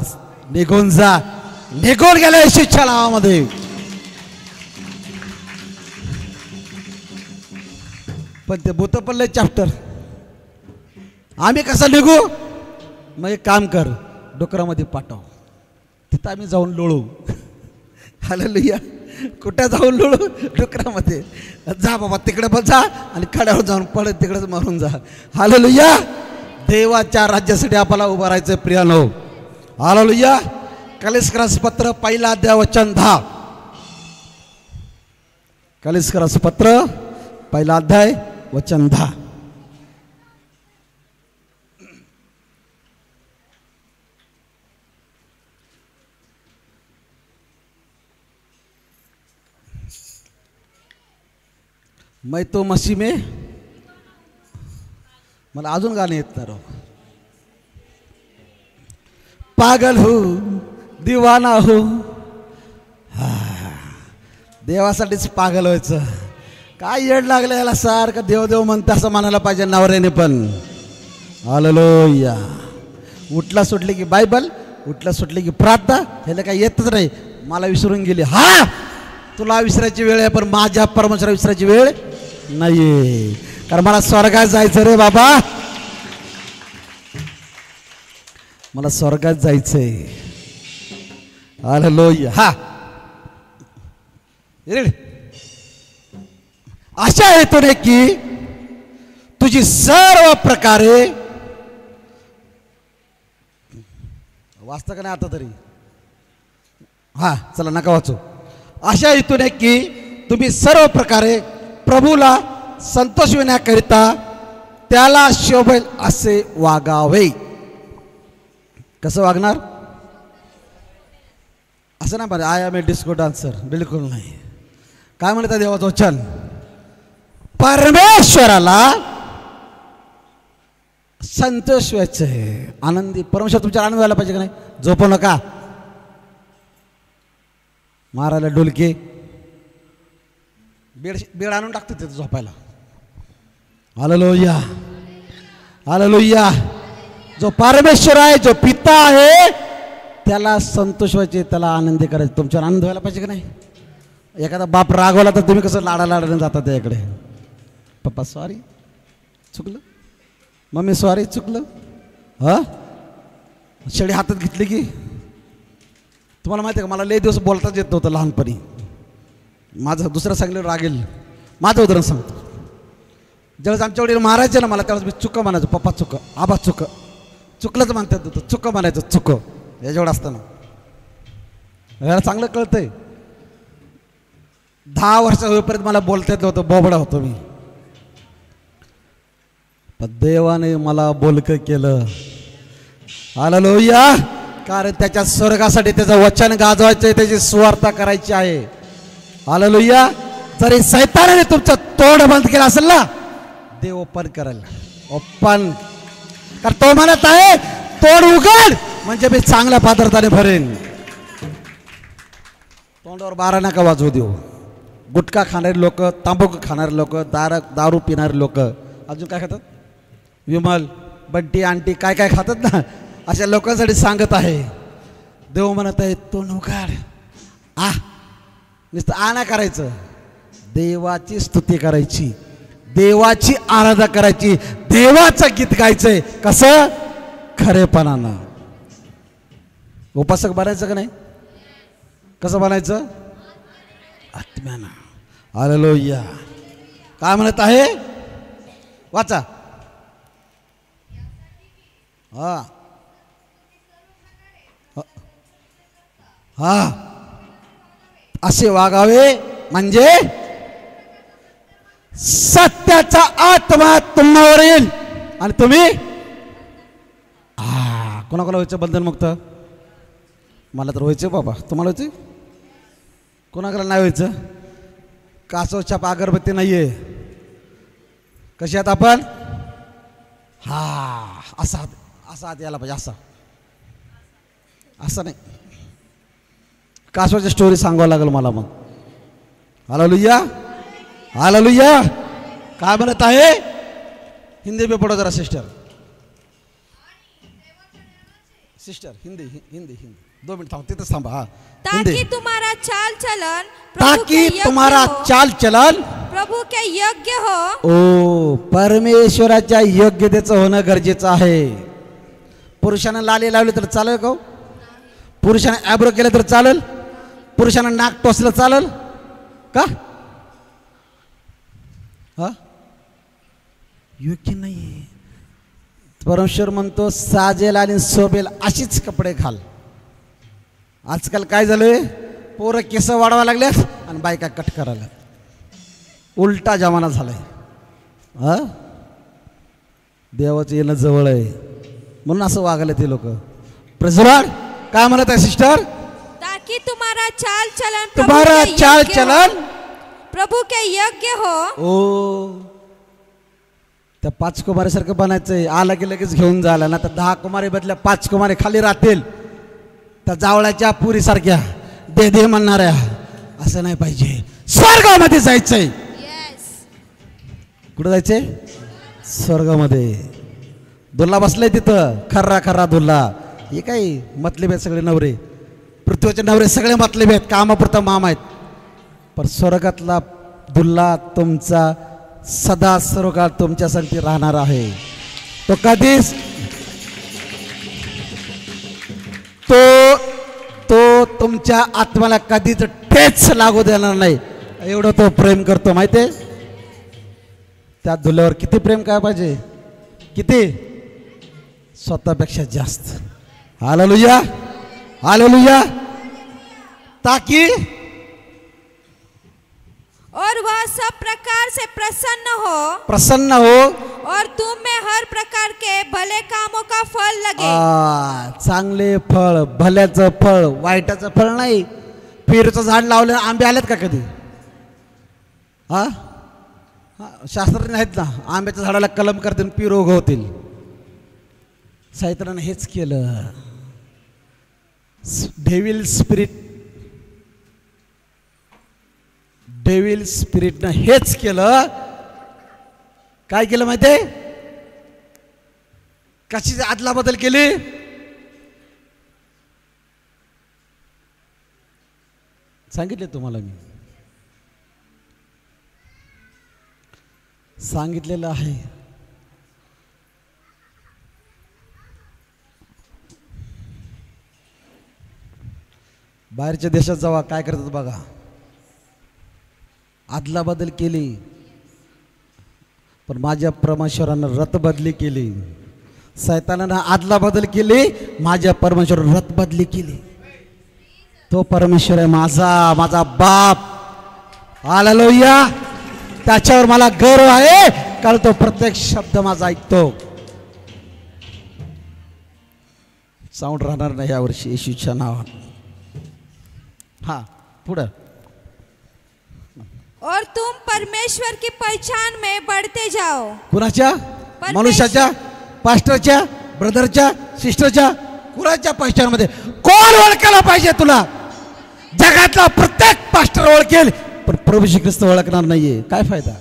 निघून जा. निघून गेला येशूच्या नावामध्ये. पण ते भूत पडले चॅप्टर. आम्ही कसं निघू? मग एक काम कर, डोकरामध्ये पाठव, तिथं आम्ही जाऊन लोळू. हालेलुया. कुठे जाऊन लोळू? डोकरामध्ये. जा बाबा तिकडे पण जा आणि कड्यावर जाऊन पडत तिकडेच मरून जा. हालेलुया. देवाच्या राज्यासाठी आपल्याला उभं राहायचं प्रियानो. हालेलुया. कलिस्करास पत्र पहिला अध्याय वचन 10. कलिस्करास पत्र पहिला अध्याय वचन 10. मैं तो मसीह में, मला अजून गाणं येत नाही राव. पागल हो दिवाना हो, देवासाठीच पागल व्हायचं. काय येड लागलं याला, सारखं देव देव म्हणतं असं म्हणायला पाहिजे नवऱ्याने पण. हालेलुया. उठला सुटली की बायबल, उठला सुटली की प्रार्थना, ह्याला काही येतच नाही. मला विसरून गेली. हा, तुला विसरायची वेळ आहे, पण माझ्या परमेश्वरा विसरायची वेळ नाहीये. कारण मला स्वर्गात जायचं रे बाबा, मला स्वर्गात जायचंय. हालेलुया. हा, अशा हेतूने की तुझी सर्व प्रकारे, वाचता का नाही आता तरी, हा चला नका वाचू. अशा हेतूने की तुम्ही सर्व प्रकारे प्रभूला संतोषविण्याकरिता त्याला शोभेल असे वागावे. कसं वागणार? असं नाही पाहिजे I am a disco dancer, बिलकुल नाही. काय म्हणतात देवाचं वचन? परमेश्वराला संतोष व्हायचं आहे, आनंदी. परमेश्वर तुमच्या आनंद व्हायला पाहिजे का नाही? झोपू नका, मारायला डोलके, बेड आणून टाकतो तिथे झोपायला. Hallelujah, hallelujah. जो परमेश्वर आहे, जो पिता आहे, त्याला संतोष व्हायचे, त्याला आनंदी करायचे. तुमच्यावर आनंद व्हायला पाहिजे का नाही? एखादा बाप रागवला तर तुम्ही कसं लाडाने जाता त्याकडे, पप्पा सॉरी चुकलं, मम्मी सॉरी चुकलं. हा, शेळी हातात घेतली की, तुम्हाला माहिती आहे का, मला लय दिवस बोलताच येत नव्हतं लहानपणी. माझं दुसरं सांगलं रागेल. माझं उदाहरण सांगतो. ज्यावेळेस आमच्या वडील मारायचे ना मला, त्यावेळेस मी चुक म्हणायचो. पप्पा चुक, आबा चुक, चुकलंच म्हणतात होतं, चुक म्हणायचं. चुक याच्यावर असताना याला चांगलं कळतंय. 10 वर्ष होईपर्यंत मला बोलता येत नव्हतं, बोबडा होतो मी. पण देवाने मला बोलकं केलं. हालेलुया. कारण त्याच्या स्वर्गासाठी त्याचं वचन गाजवायचं, त्याची सुवार्ता करायची आहे. हालेलुया. जरी सैतानाने तुमचं तोंड बंद केलं असेल ना, देव ओपन करेल, ओपन. कारण तो म्हणत आहे, तोंड उघड म्हणजे मी चांगल्या पदार्थाने भरेन. तोंडावर बारा नका वाजवू देऊ. गुटखा खाणारे लोक, तांबाखू खाणारे लोक, दारू पिणारे लोक, अजून काय खातात, विमल बंटी आंटी काय काय खातात ना, अशा लोकांसाठी सांगत आहे. देव म्हणत आहे, तोंड उघड. नुसतं आना करायचं, देवाची स्तुती करायची, देवाची आराधना करायची, देवाचं गीत गायचंय. कसं? खरेपणानं. उपासक बनायचं का नाही? कसं बनायचं? आत्म्यानं. हालेलुया. काय म्हणत आहे? वाचा. हा हा, असे वागावे म्हणजे सत्याचा आत्मा तुम्हावर येईल आणि तुम्ही कोणाकोणा व्हायचं बंधनमुक्त? मला तर व्हायचं बाबा. तुम्हाला व्हायचं? कोणाकडे नाही व्हायचं? कासवच्या अगरबत्ती नाही आहे. कशी आहात आपण? हा, असा असा यायला पाहिजे. असा असं नाही. कासवाची स्टोरी सांगावं लागेल मला मग. Hallelujah, hallelujah. काय म्हणत आहे? हिंदी में पढ़ो जरा sister. Sister Hindi Hindi Hindi 2 minute थांब, तिथंच थांबा. हा, ताकि तुम्हारा चाल चलन, ताकि तुम्हारा चाल चलन प्रभू के योग्य हो. ओ, परमेश्वराच्या योग्यतेचं होणं गरजेचं आहे. पुरुषानं लाली लावली तर चालेल का? पुरुषानं ॲब्रो केलं तर चालेल? पुरुषानं नाक टोचलं चालेल का? हा, योग्य नाही. परमेश्वर म्हणतो, साजेल आणि शोभेल अशीच कपडे घाल. आजकाल काय झालंय, पोरं केस वाढवा लागल्यात आणि बायका कट करायला. उलटा जमाना झालाय. हा, देवाचं येणं जवळ आहे म्हणून असं वागले ते लोक. प्रज्वल काय म्हणत आहे सिस्टर? ताकि तुम्हारा चाल चलन प्रभु के योग्य हो. ओ, त्या 5 कुमारीसारखं बनायचंय. आला की लगेच घेऊन जायला ना, तर 10 कुमारी बदल्या 5 कुमारी खाली राहतील. त्या जावळाच्या पुरी सारख्या दे दे म्हणणाऱ्या असं नाही पाहिजे. स्वर्गामध्ये जायचंय. कुठं जायचंय? स्वर्गामध्ये. दुल्ला बसलाय तिथं, खर्रा खर्रा दुल्ला. हे काही मतलेब आहेत सगळे नवरे, पृथ्वीचे नवरे सगळे मतलेब आहेत, कामापुरता माम आहेत. पण स्वर्गातला दुल्ला तुमचा सदा सर्व काळ तुमच्या संगती राहणार आहे. तो कधीच तो तुमच्या आत्म्याला कधीच ठेच लागू देणार नाही. एवढं तो प्रेम करतो माहिती आहे. त्या दुल्ल्यावर किती प्रेम काय पाहिजे, किती, स्वतःपेक्षा जास्त. Hallelujah, hallelujah. ताकि और वह सब प्रकार से प्रसन्न हो और तुम में हर प्रकार के भले कामों का फल लगे. चांगले फळ, भल्याचं फळ, वाईटाचं फळ नाही. पेरूचं झाड लावलं, आंबे आलेत का कधी? हा, शास्त्रज्ञ आहेत ना, आंब्याच्या झाडाला कलम करतील, पेरू उगवतील. सैतानाने हेच केलं. डेव्हिल स्पिरिटनं हेच केलं. काय केलं माहितीये? कशी आदला बदल केली? सांगितले तुम्हाला, मी सांगितलेलं आहे. बाहेरच्या देशात जावा, काय करतात बघा. आदला बदल केली, पण माझ्या परमेश्वरानं रथ बदली केली. सैतानानं आदला बदल केली, माझ्या परमेश्वरानं रथ बदली केली. तो परमेश्वर आहे माझा बाप. हालेलुया. त्याच्यावर मला गर्व आहे, कारण तो प्रत्येक शब्द माझा ऐकतो. साऊंड राहणार नाही यावर्षी येशूच्या नावात. हा, पुढं. और तुम परमेश्वर की पहचान में बढ़ते जाओ. कुणाच्या? मनुष्याच्या, पास्टरच्या, ब्रदरच्या, सिस्टरच्या, कुणाच्या पहचान मध्ये? कोण ओळखायला पाहिजे तुला? जगातला प्रत्येक पास्टर ओळखेल, पण प्रभू श्री ख्रिस्त ओळखणार नाहीये. काय फायदा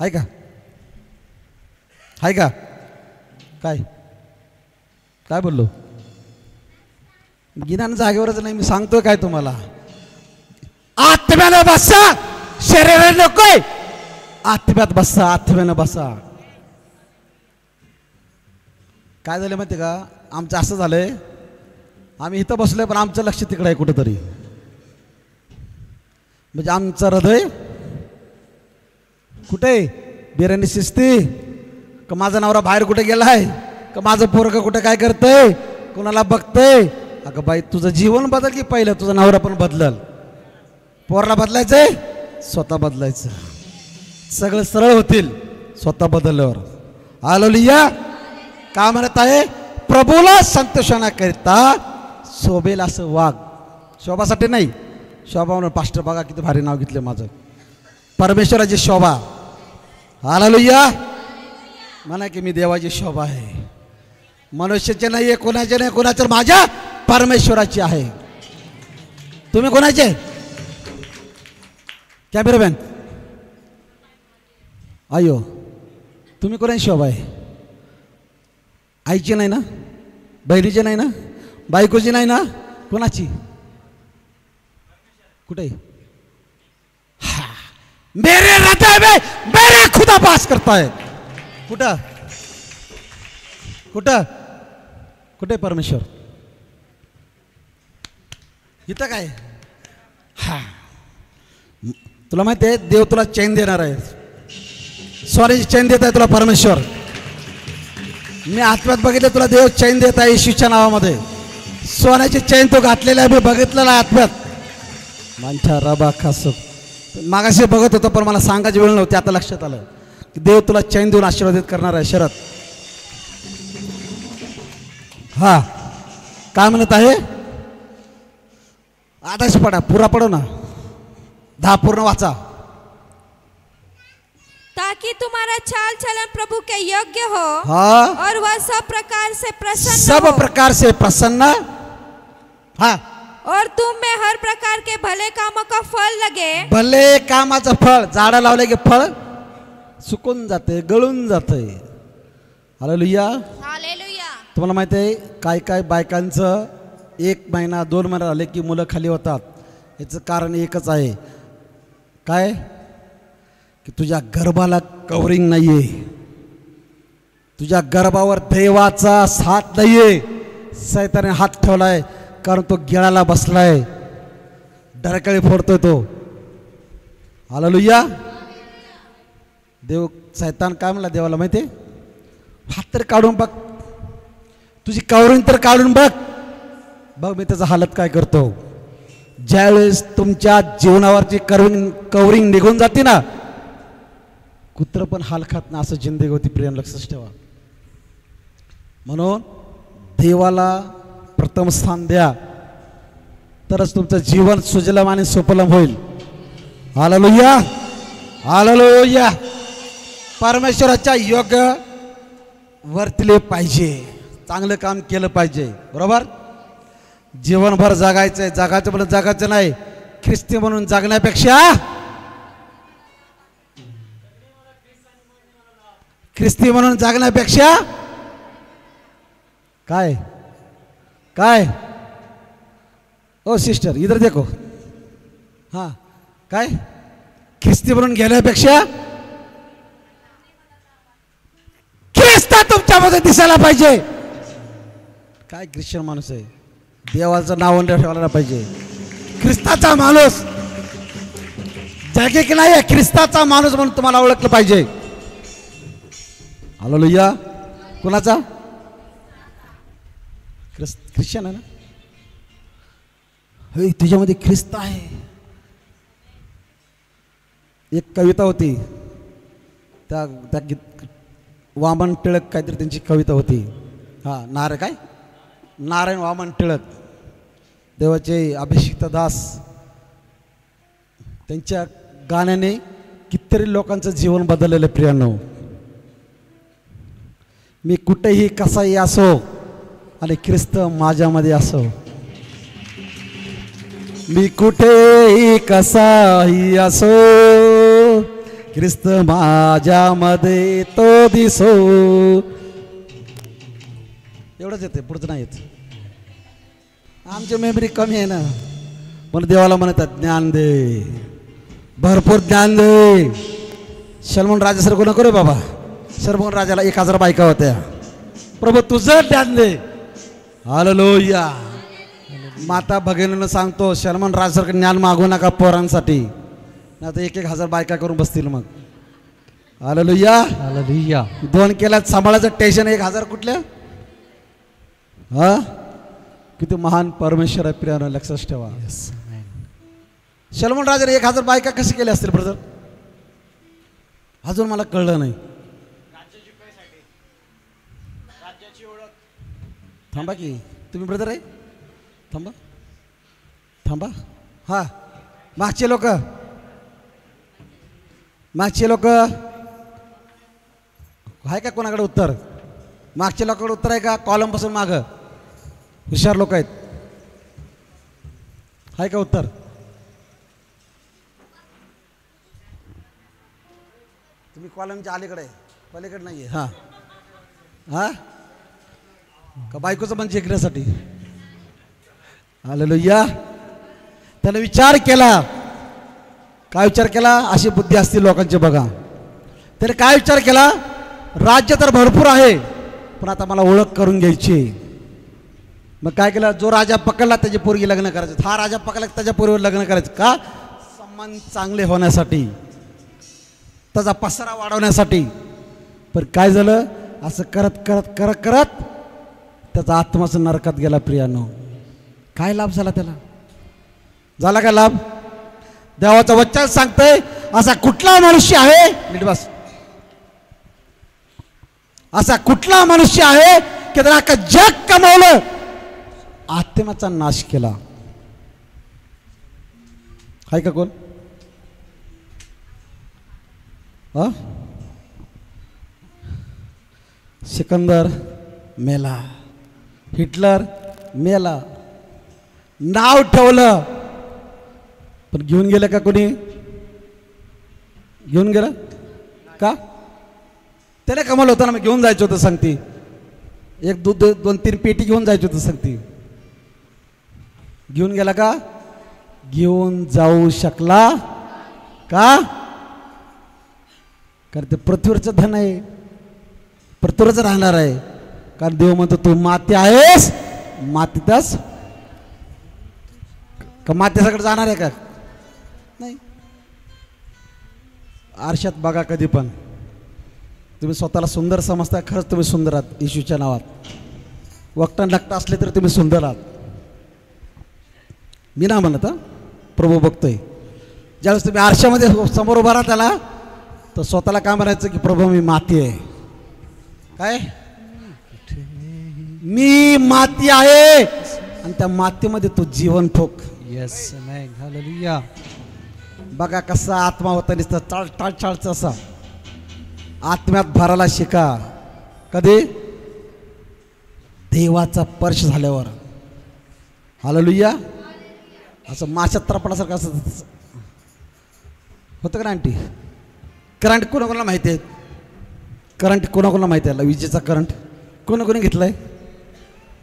आहे का? आहे का? काय काय बोललो? गिनान जागेवरच नाही, मी सांगतोय काय तुम्हाला. आत्म्यानं बसा, शरीराने नकोय. आत्म्यात बसा, आत्म्यानं बसा. काय झालं माहिती का? आमचं असं झालंय, आम्ही इथं बसलोय पण आमचं लक्ष तिकडे आहे कुठंतरी. म्हणजे आमचं हृदय कुठे? बिर्याणी शिजती का? माझा नवरा बाहेर कुठे गेलाय का? माझं पोरगं कुठे काय करतंय? कोणाला बघतंय? अगं बाई, तुझं जीवन बदल की पहिलं तुझा नवरा पण बदलल. पोरला बदलायचंय, स्वतः बदलायचं. सगळं सरळ होतील स्वतः बदलल्यावर. हालेलुया. का म्हणत आहे? प्रभूला संतोषण्याकरिता शोभेल असं वाघ. शोभासाठी नाही, शोभा म्हणून पास्टर बघा किती भारी नाव घेतलं माझं. परमेश्वराची शोभा. हालेलुया. म्हणा की मी देवाची शोभा आहे. मनुष्याचे नाही आहे, कोणाचे नाही, कोणाचं माझ्या परमेश्वराची आहे. तुम्ही कोणाचे? कॅमेरामॅन अयो, तुम्ही कोणाची शोभा आहे? आईची नाही ना, बहिणीची नाही ना, बायकोची नाही ना, कोणाची? कुठे? हा, मेरे हृदय में मेरे खुदा वास करता है. कुठं कुठं कुठे परमेश्वर? इथं काय? हा, तुला माहिती आहे देव तुला चैन देणार आहे. सॉरी, चैन देत आहे तुला परमेश्वर. मी आत्म्यात बघितलं, तुला देव चैन देत आहे येशूच्या नावामध्ये. सोन्याची चैन तो घातलेला आहे, मी बघितलेला आहे आत्म्यात माझ्या रबा खास. मागाशी बघत होतो पण मला सांगायची वेळ नव्हती, आता लक्षात आलं की देव तुला चैन देऊन आशीर्वादित करणार आहे. शरद हा काय म्हणत आहे? आताच पडा, पुरा पडो ना, 10 पूर्ण वाचा. ताकि तुम्हारा चाल चलन प्रभु के योग्य हो, हाँ, और वह सब प्रकार से प्रसन्न सब हो, प्रकार से प्रसन्न, हाँ, और तुम में हर प्रकार के भले कामों का फल लगे. भले कामाचं फळ, झाडं लावले की फळ सुकून जाते, गळून जाते. हालेलुया. हालेलुया. तुम्हाला माहिती आहे काय काय बायकांचं 1 महिना 2 महिना झाले की मुलं खाली होतात. याचं कारण एकच आहे, काय की तुझ्या गर्भाला कवरिंग नाही आहे, तुझ्या गर्भावर देवाचा हात नाही आहे. सैताने हात ठेवलाय कारण तो गिळाला बसलाय, डरकळी फोडतोय तो. हालेलुया. देव सैतान काय म्हणला देवाला माहिती आहे? हात तर काढून बघ, तुझी कवरिंग तर काढून बघ, बघ मी त्याचा हालत काय करतो. ज्यावेळेस तुमच्या जीवनावरची कवरिंग निघून जाते ना, कुत्र पण हाल खात ना, असं जिंदगी होती. प्रिय लक्षात ठेवा. म्हणून देवाला प्रथम स्थान द्या, तरच तुमचं जीवन सुजलम आणि सुफलम होईल. हालेलुया. हालेलुया. परमेश्वराच्या योग्य वर्तले पाहिजे, चांगलं काम केलं पाहिजे. बरोबर. जीवनभर जगायचंय, जगायचं म्हणून जगायचं नाही, ख्रिस्ती म्हणून जगण्यापेक्षा ख्रिस्ती म्हणून जगण्यापेक्षा काय काय ओ सिस्टर इधर देखो, हां काय ख्रिस्ती म्हणून गेल्यापेक्षा ख्रिस्त तुमच्यामध्ये दिसायला पाहिजे. काय ख्रिश्चन माणूस आहे, देवाचं नाव ठेवायला पाहिजे. ख्रिस्ताचा माणूस जगे की नाही, ख्रिस्ताचा माणूस म्हणून तुम्हाला ओळखलं पाहिजे. हालेलुया. कुणाचा? ख्रिश्चन आहे ना. हे तुझ्यामध्ये ख्रिस्त आहे. एक कविता होती, त्या वामन टिळक काहीतरी त्यांची कविता होती. हा नारायण वामन टिळक, देवाचे अभिषिक्त दास. त्यांच्या गाण्याने कितीतरी लोकांचं जीवन बदललेलं. प्रियांनो, मी कुठेही कसाही असो आणि ख्रिस्त माझ्यामध्ये असो, मी कुठेही कसाही असो, ख्रिस्त माझ्यामध्ये तो दिसो. एवढंच येते, पुढचं नाही येत. आमची मेमरी कमी आहे ना, म्हणून देवाला म्हणतात ज्ञान दे, भरपूर ज्ञान दे. सलमान राजासारखं नको रे बाबा. सलमान राजाला 1000 बायका होत्या. प्रभू तुझं ज्ञान दे. हालेलुया. माता भगिनींना सांगतो, सलमान राजासारखं ज्ञान मागू नका पोरांसाठी, नाही तर 1,000 बायका करून बसतील मग. हालेलुया. हालेलुया. 2 केल्यात सांभाळायचं टेन्शन, 1000 कुठल्या. हा किती महान परमेश्वर आहे. प्रियानं लक्षात ठेवा. सलमान राजाने 1000 बायका कशी केल्या असतील ब्रदर, अजून मला कळलं नाही. थांबा की तुम्ही ब्रदर आहे, थांबा थांबा. हा मागचे लोक आहे का कोणाकडे उत्तर? मागच्या लोकांकडे उत्तर आहे का? कॉलम पासून मागं हुशार लोक आहेत, आहे का उत्तर? तुम्ही कॉलमच्या अलीकडे, पलीकडे नाही आहे. हां हां का बायकोचं मन जिंकण्यासाठी? हालेलुया. त्याने विचार केला. काय विचार केला? अशी बुद्धी असते लोकांची बघा. त्याने काय विचार केला? राज्य तर भरपूर आहे, पण आता मला ओळख करून घ्यायची. मग काय केलं? जो राजा पकडला त्याची पोरगी लग्न करायचं. हा राजा पकडला त्याच्या पोरीवर लग्न करायचं. का? संबंध चांगले होण्यासाठी, त्याचा पसारा वाढवण्यासाठी. पण काय झालं? असं करत करत करत करत त्याचा आत्माच नरकात गेला. प्रियानो, काय लाभ झाला त्याला? झाला का लाभ? देवाचं वचन सांगतंय असा कुठला मनुष्य आहे, नीट बस, असा कुठला मनुष्य आहे की त्याला अख्खं जग कमावलं, आत्म्याचा नाश केला? आहे का कोण? सिकंदर मेला, हिटलर मेला, नाव ठेवलं पण घेऊन गेलं का कोणी? घेऊन गेलं का? त्याला कमाल होता ना, मग घेऊन जायचं होतं सांगते, एक दोन तीन पेटी घेऊन जायचं होतं सांगते. घेऊन गेला का? घेऊन जाऊ शकला का? कारण ते पृथ्वीवरचं धन आहे, पृथ्वीवरच राहणार आहे. कारण देव म्हणतो तू माती आहेस, मातीतच का मातीच्याकडे जाणार आहे का? नाही. आरशात बघा कधी पण, तुम्ही स्वतःला सुंदर समजता, खरंच तुम्ही सुंदर आहात येशूच्या नावात. वक्ता नकटा असले तर तुम्ही सुंदर आहात. मी ना म्हणत, प्रभू बघतोय. ज्यावेळेस तुम्ही आरशामध्ये समोर उभा राहा त्याला, तर स्वतःला काय म्हणायचं की प्रभू मी माती आहे. काय? मी माती आहे आणि त्या मातीमध्ये तू जीवन ठोक. Yes man, hallelujah. बघा कसा आत्मा होता, नुसतं चाळ टाळ चाळचा असा. आत्म्यात भरायला शिका. कधी? देवाचा स्पर्श झाल्यावर. हालेलुया. असं माशात तरपणासारखं असं होतं का आंटी? करंट कोणाकोणाला माहिती आहे? करंट कोणाकोणाला माहिती आहे? विजेचा करंट कोणी घेतलाय?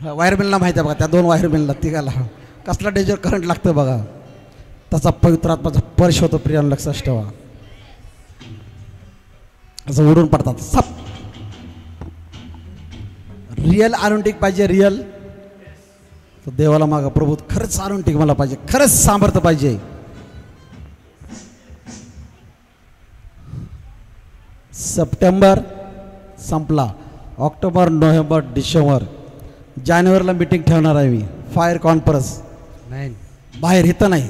वायरमॅनला माहिती आहे बघा, त्या 2 वायरमॅनला तिघाला कसला डेंजर करंट लागतं बघा. त्याचा पवित्र आत्माचा स्पर्श होतो. प्रियान लक्षात ठेवा. असं उडून पडतात सप. रिअल आनुंटिक पाहिजे, रिअल. तर देवाला मागा, प्रभू खरंच आनुंटिक मला पाहिजे, खरंच सामर्थ्य पाहिजे. सप्टेंबर संपला, ऑक्टोबर, नोव्हेंबर, डिसेंबर, जानेवारीला मीटिंग ठेवणार आहे मी. फायर कॉन्फरन्स बाहेर, इथं नाही.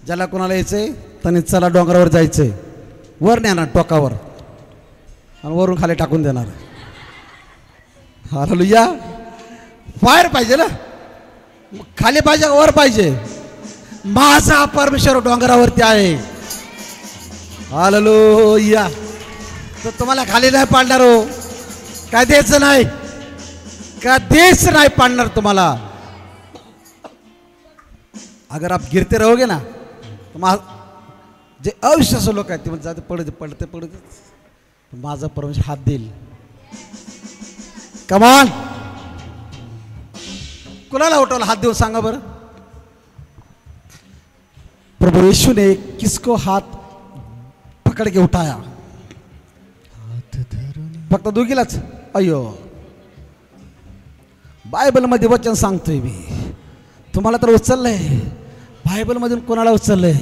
ज्याला कोणाला यायचंय त्यांनी चला डोंगरावर जायचंय, वर नेणार टोकावर आणि वरून खाली टाकून देणार. हालेलुया. फायर पाहिजे ना, खाली पाहिजे वर पाहिजे? माझा परमेश्वर डोंगरावरती आहे. हालेलुया. तर तुम्हाला खाली नाही पाडणार हो, काय द्यायचं नाही, कधीच नाही पाडणार तुम्हाला. अगर आप गिरते रहोगे ना, तो जे अविश्वासू लोक आहेत ते म्हणजे जाते पडते पडते, माझा परमेश्वर हात देईल. कमान, कुणाला उठवला हात देऊन सांगा बरं? प्रभु यीशु ने किसको हात पकड़ के उठाया? फक्त दोघीलाच. अय्यो, बायबल मध्ये वचन सांगतोय मी तुम्हाला, तर उचललंय बायबल मधून. कोणाला उचललंय?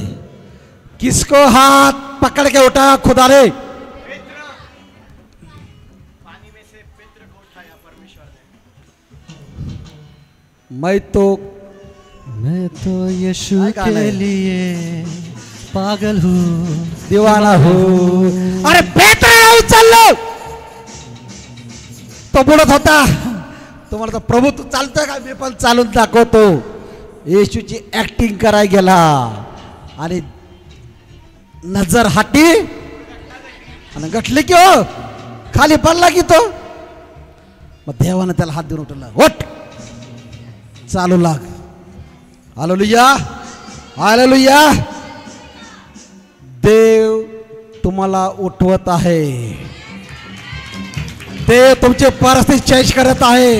किसको हाथ पकड़ के उठा खुदा ने? मैं तो यीशु के लिए पागल हूँ, दीवाना हूँ. अरे पेत्र उचललो, तो बोलत होता. तुम्हाला तर प्रभू तू चालतोय का? मी पण चालून दाखवतो. येशूची ऍक्टिंग करायला गेला आणि नजर हाटी आणि गटली की हो, खाली पडला की तो. मग देवानं त्याला हात देऊन उठवला, उठ चालू लाग. Hallelujah, hallelujah. देव तुम्हाला उठवत आहे. देव तुमची परिस्थिती चेंज करत आहे.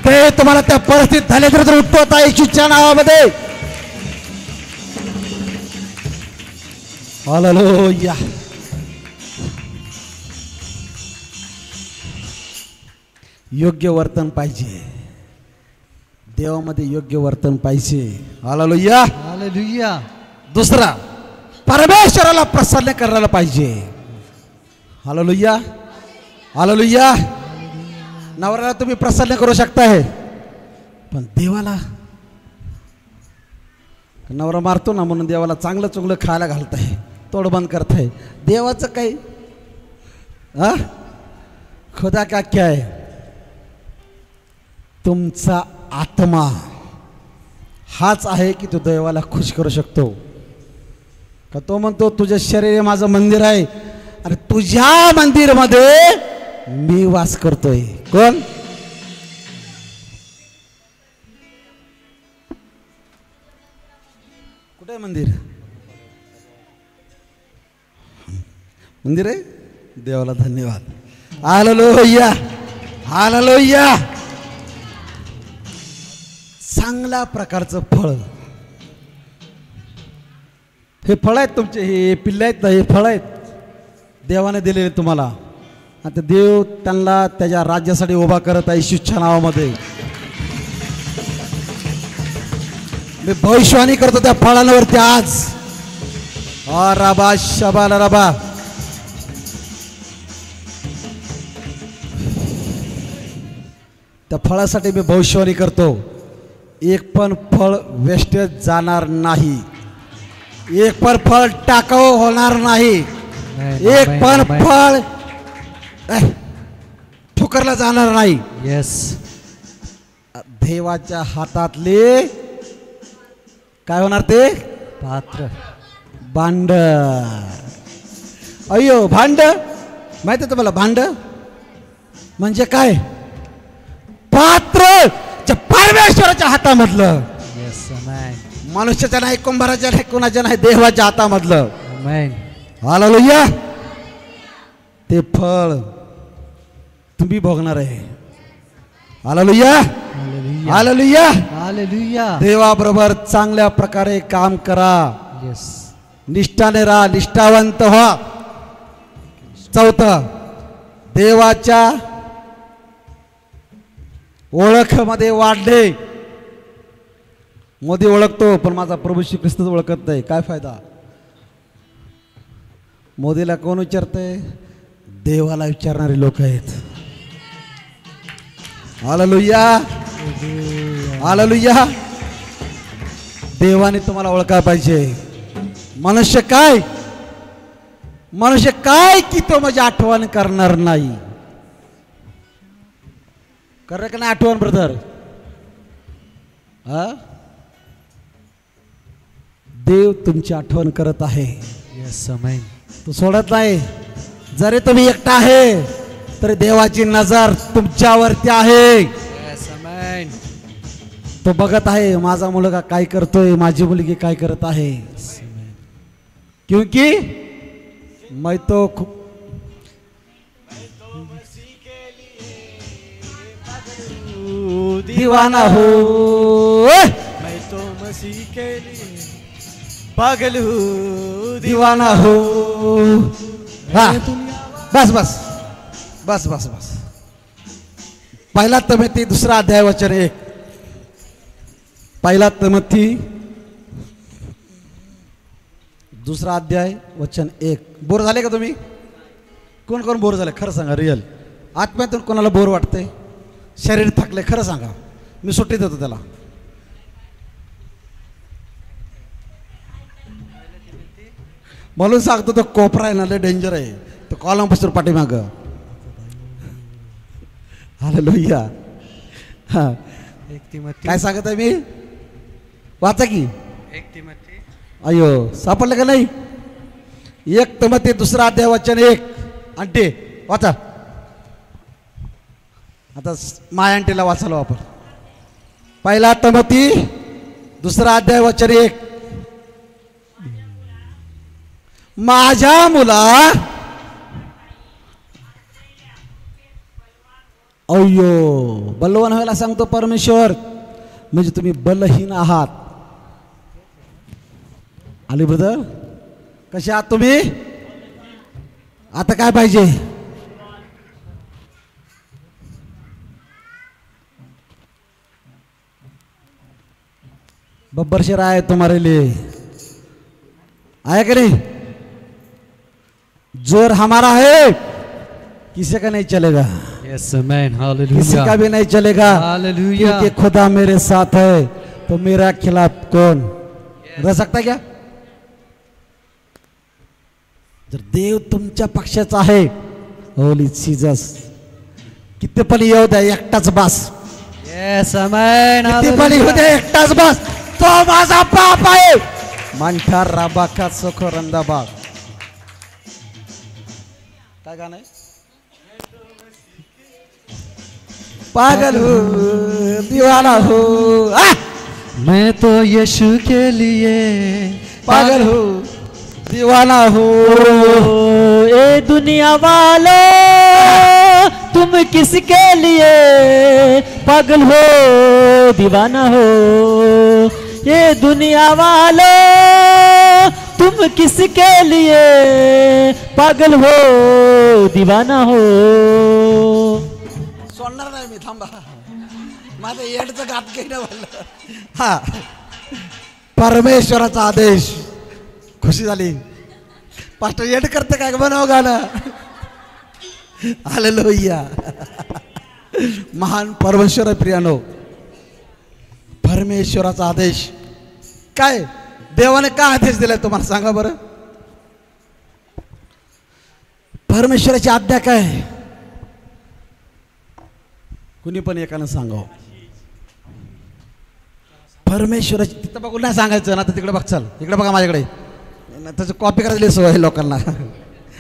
देव तुम्हाला त्या परिस्थितीत झाले तर उठवत आहे येशूच्या नावामध्ये. हालेलुया. योग्य वर्तन पाहिजे देवामध्ये, योग्य वर्तन पाहिजे. Hallelujah, hallelujah. दुसरा, परमेश्वराला प्रसन्न करायला पाहिजे. Hallelujah, hallelujah. नवऱ्याला तुम्ही प्रसन्न करू शकताय, पण देवाला नवरा मारतो ना म्हणून देवाला चांगलं चुंगलं खायला घालताय, तोडबंद करताय. देवाचं काही हा खुदा का क्या आहे? तुमचा आत्मा हाच आहे की तो देवाला खुश करू शकतो. का तो म्हणतो तुझं शरीर हे माझं मंदिर आहे आणि तुझ्या मंदिरमध्ये मी वास करतोय. कोण? कुठे आहे मंदिर? मंदिर आहे. देवाला धन्यवाद. Hallelujah, hallelujah. चांगल्या प्रकारचं फळ, हे फळ आहेत तुमचे, हे पिल्ले आहेत ना, हे फळ आहेत देवाने दिलेले तुम्हाला. आता देव त्यांना त्याच्या राज्यासाठी उभा करत आहे येशूच्या नावामध्ये. मी भविष्यवाणी करतो त्या फळांवरती आज. रबा शबाला रबा. त्या फळासाठी मी भविष्यवाणी करतो. एक पण फळ वेस्टेज जाणार नाही, एक पण फळ टाकाऊ होणार नाही, एक पण फळ ठोकरला जाणार नाही. येस. देवाच्या हातातले काय होणार? ते पात्र, भांड. अय्यो भांड माहिती आहे तुम्हाला? भांड म्हणजे काय? पात्र परमेश्वराच्या हातामधलं. येस आमेन. मनुष्याच्या नाही, कुंभाराच्या नाही, कुणाच्या नाही, देवाच्या हातामधलं. आमेन. हालेलुया. ते फळ तुम्ही भोगणार आहे. Hallelujah, hallelujah, hallelujah. हालेलुया. देवाबरोबर चांगल्या प्रकारे काम करा. येस. निष्ठाने राहा, निष्ठावंत व्हा. चौथं, देवाच्या ओळखमध्ये वाढले. मोदी ओळखतो पण माझा प्रभू श्री ख्रिस्तच ओळखत नाही. काय फायदा? मोदीला कोण विचारतंय? देवाला विचारणारे लोक आहेत. Hallelujah, hallelujah. देवाने तुम्हाला ओळखायला पाहिजे. मनुष्य काय, मनुष्य काय की तो माझी आठवण करणार नाही. कर का नाही आठवण ब्रदर? हा, देव तुमची आठवण करत आहे. येस आमेन. तो सोडत नाही. जरी तुम्ही एकटा आहे तरी देवाची नजर तुमच्यावरती आहे. येस आमेन. तो बघत आहे माझा मुलगा काय करतोय, माझी मुलगी काय करत आहे. क्योंकि मैं तो दीवाना हो, मैं तो मसीह के लिए पागल हूँ, दीवाना हो. हा, बस बस बस बस बस. पहिला तिमोथी 2 अध्याय वचन 1. पहिला तिमोथी 2 अध्याय वचन 1. बोर झाले का तुम्ही? कोण कोण बोर झाले? खरं सांगा. रिअल आत्म्यातून कोणाला बोर वाटते? शरीर थकले? खरं सांगा. मी सुट्टी देतो त्याला. म्हणून सांगतो तो कोपरा आहे ना, लय डेंजर आहे. तो कॉलम बसतो पाठीमाग. हालेलुया. हा, 1 तिमोथी. काय सांगत आहे मी? वाचा की. 1 तिमोथी. अयो सापडलं का नाही? 1 तिमोथी 2 अध्याय वचन 1. आंटी वाचा. आता माय आंटीला वाचायला वापर. पहिला तिमोथी 2 अध्याय वचन 1. माझ्या मुला, अय्यो बलवान व्हायला सांगतो परमेश्वर. म्हणजे तुम्ही बलहीन आहात. आली ब्रदर? कसे आहात तुम्ही? आता काय पाहिजे? बब्बर शेर आए तुम्हारे लिए. आया कि नहीं? जोर हमारा है, किसी का नहीं चलेगा. Yes amen. हालेलुया. किसी का भी नहीं चलेगा. हालेलुया. क्योंकि खुदा मेरे साथ है तो मेरा खिलाफ कौन? रह सकता क्या? जर देव तुमच्या पक्षाचा आहे, होली जीसस, किती पण येऊ द्या, एकटाच बस. येस आमेन. किती पण येऊ द्या, एकटाच बस. तो माझा बाप आहे. मांठा राबाका सोखो रंदाबा. काय गाणं आहे? पागल हो, दीवाना हो, मैं तो यीशु के लिए पागल हो, दीवाना हो. ए दुनिया वालों, तुम किसके लिए पागल हो दीवाना हो? ये दुनिया वालों, तुम किसके लिए पागल हो दीवाना हो? सोडणार नाही मी, थांबा. माझं येडचं गात घेणं बोललं. हा, परमेश्वराचा आदेश. खुशी झाली. पास्टर येड करते काय बनव गाणं. हालेलुया. महान परमेश्वर प्रियानो, परमेश्वराचा आदेश काय? देवाने काय आदेश दिलाय तुम्हाला सांगा बरं. परमेश्वराची आज्ञा काय? कुणी पण एकानं सांगाव. परमेश्वराची, तिथं बघून नाही सांगायचं ना, तर तिकडे बघ. चल इकडे बघा माझ्याकडे. त्याची कॉपी करायची सवय आहे लोकांना.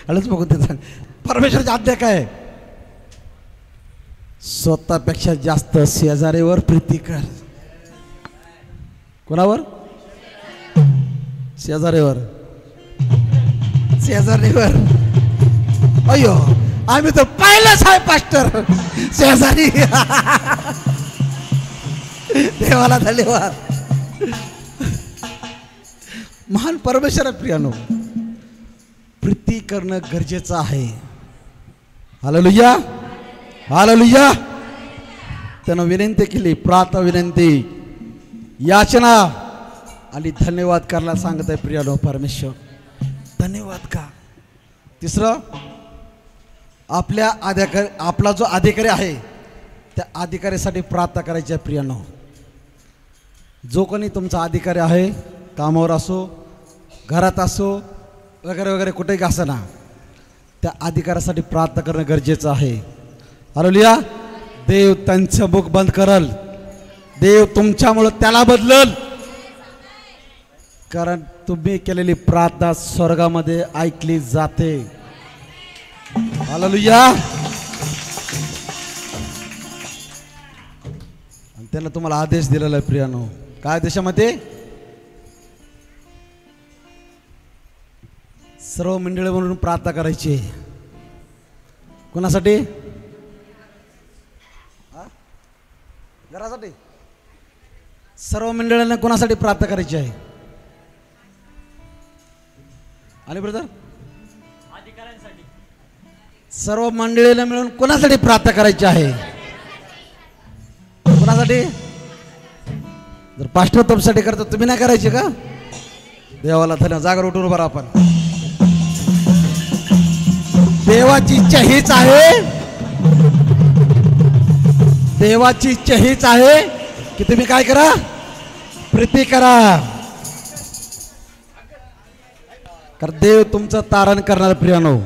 हळूच बघून ते सांग. परमेश्वराची आज्ञा काय? स्वतःपेक्षा जास्त शेजारीवर प्रीती कर. कोणावर? शेजारीवर. शेजारीवर. अयो, आम्ही तर पाहिलंच आहे पास्टर शेजारी. देवाला धन्यवाद. महान परमेश्वर प्रियानो, प्रीती करणं गरजेचं आहे. Hallelujah, hallelujah. त्यानं विनंती केली, प्रार्थना, विनंती, याचना आणि धन्यवाद करायला सांगत आहे प्रियानो. परमेश्वर धन्यवाद का? तिसरं, आपल्या अधिकारी, आपला जो अधिकारी आहे त्या अधिकाऱ्यासाठी प्रार्थना करायची आहे प्रियानो. जो कोणी तुमचा अधिकारी आहे, कामावर असो, घरात असो, वगैरे वगैरे कुठेही असं ना, त्या अधिकाऱ्यासाठी प्रार्थना करणं गरजेचं आहे. हालेलुया. देव त्यांचं मुख बंद करल. देव तुमच्यामुळं त्याला बदलल. कारण तुम्ही केलेली प्रार्थना स्वर्गामध्ये ऐकली जाते. हालेलुया. आणि त्याला तुम्हाला आदेश दिलेला आहे प्रियानो. काय देशामध्ये? सर्व मंडळी म्हणून प्रार्थना करायची. कोणासाठी? घरासाठी. सर्व मंडळींना कोणासाठी प्रार्थना करायची आहे? आणि ब्रदर, सर्व मंडळीला मिळून कोणासाठी प्रार्थना करायची आहे? कोणासाठी? जर पास्टर तुमच्यासाठी करतो, तुम्ही नाही करायची का? देवाला धन्यवाद. जागर उठून उभा राहा. आपण देवाची इच्छा हीच आहे, देवाची इच्छा हीच आहे की तुम्ही काय करा? प्रीती करा. कारण देव तुमचं तारण करणार प्रियानो.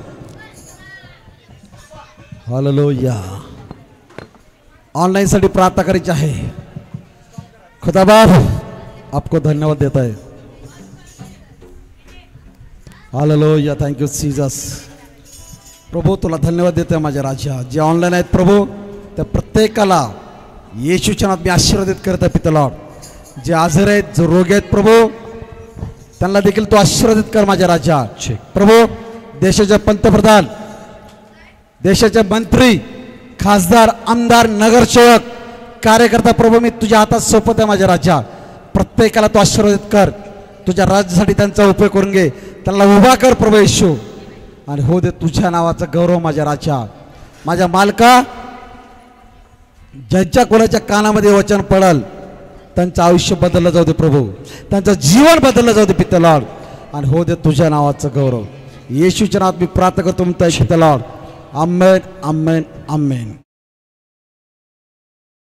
हालेलुया. ऑनलाइन साठी प्रार्थना करायची आहे. खुदा बाप आपको धन्यवाद देता है. हालेलुया. Thank you Jesus. प्रभू तुला धन्यवाद देतोय माझ्या राजा. जे ऑनलाईन आहेत प्रभू, त्या प्रत्येकाला येशूच्या नावात मी आशीर्वादित करत आहे पिता लॉर्ड. जे आजारी आहेत, जे रोगी आहेत प्रभू, त्यांना देखील तू आशीर्वादित कर माझ्या राजा. प्रभू, देशाचे पंतप्रधान, देशाचे मंत्री, खासदार, आमदार, नगरसेवक, कार्यकर्ता प्रभू मी तुझ्या हातात सोपत आहे माझ्या राजा. प्रत्येकाला तू आशीर्वादित कर. तुझ्या राज्यासाठी त्यांचा उपयोग करून घे. त्यांना उभा कर प्रभू येशू. आणि हो दे तुझ्या नावाचा गौरव माझ्या राजा. माझ्या मालका, ज्यांच्या कोणाच्या कानामध्ये वचन पडल त्यांचं आयुष्य बदललं जाऊ दे प्रभू. त्यांचं जीवन बदललं जाऊ दे पिता लॉर्ड. आणि हो दे तुझ्या नावाचं गौरव. येशूच्या नावात मी प्रार्थना करतो म्हणतोय पिता लॉर्ड. आमेन, आमेन, आमेन.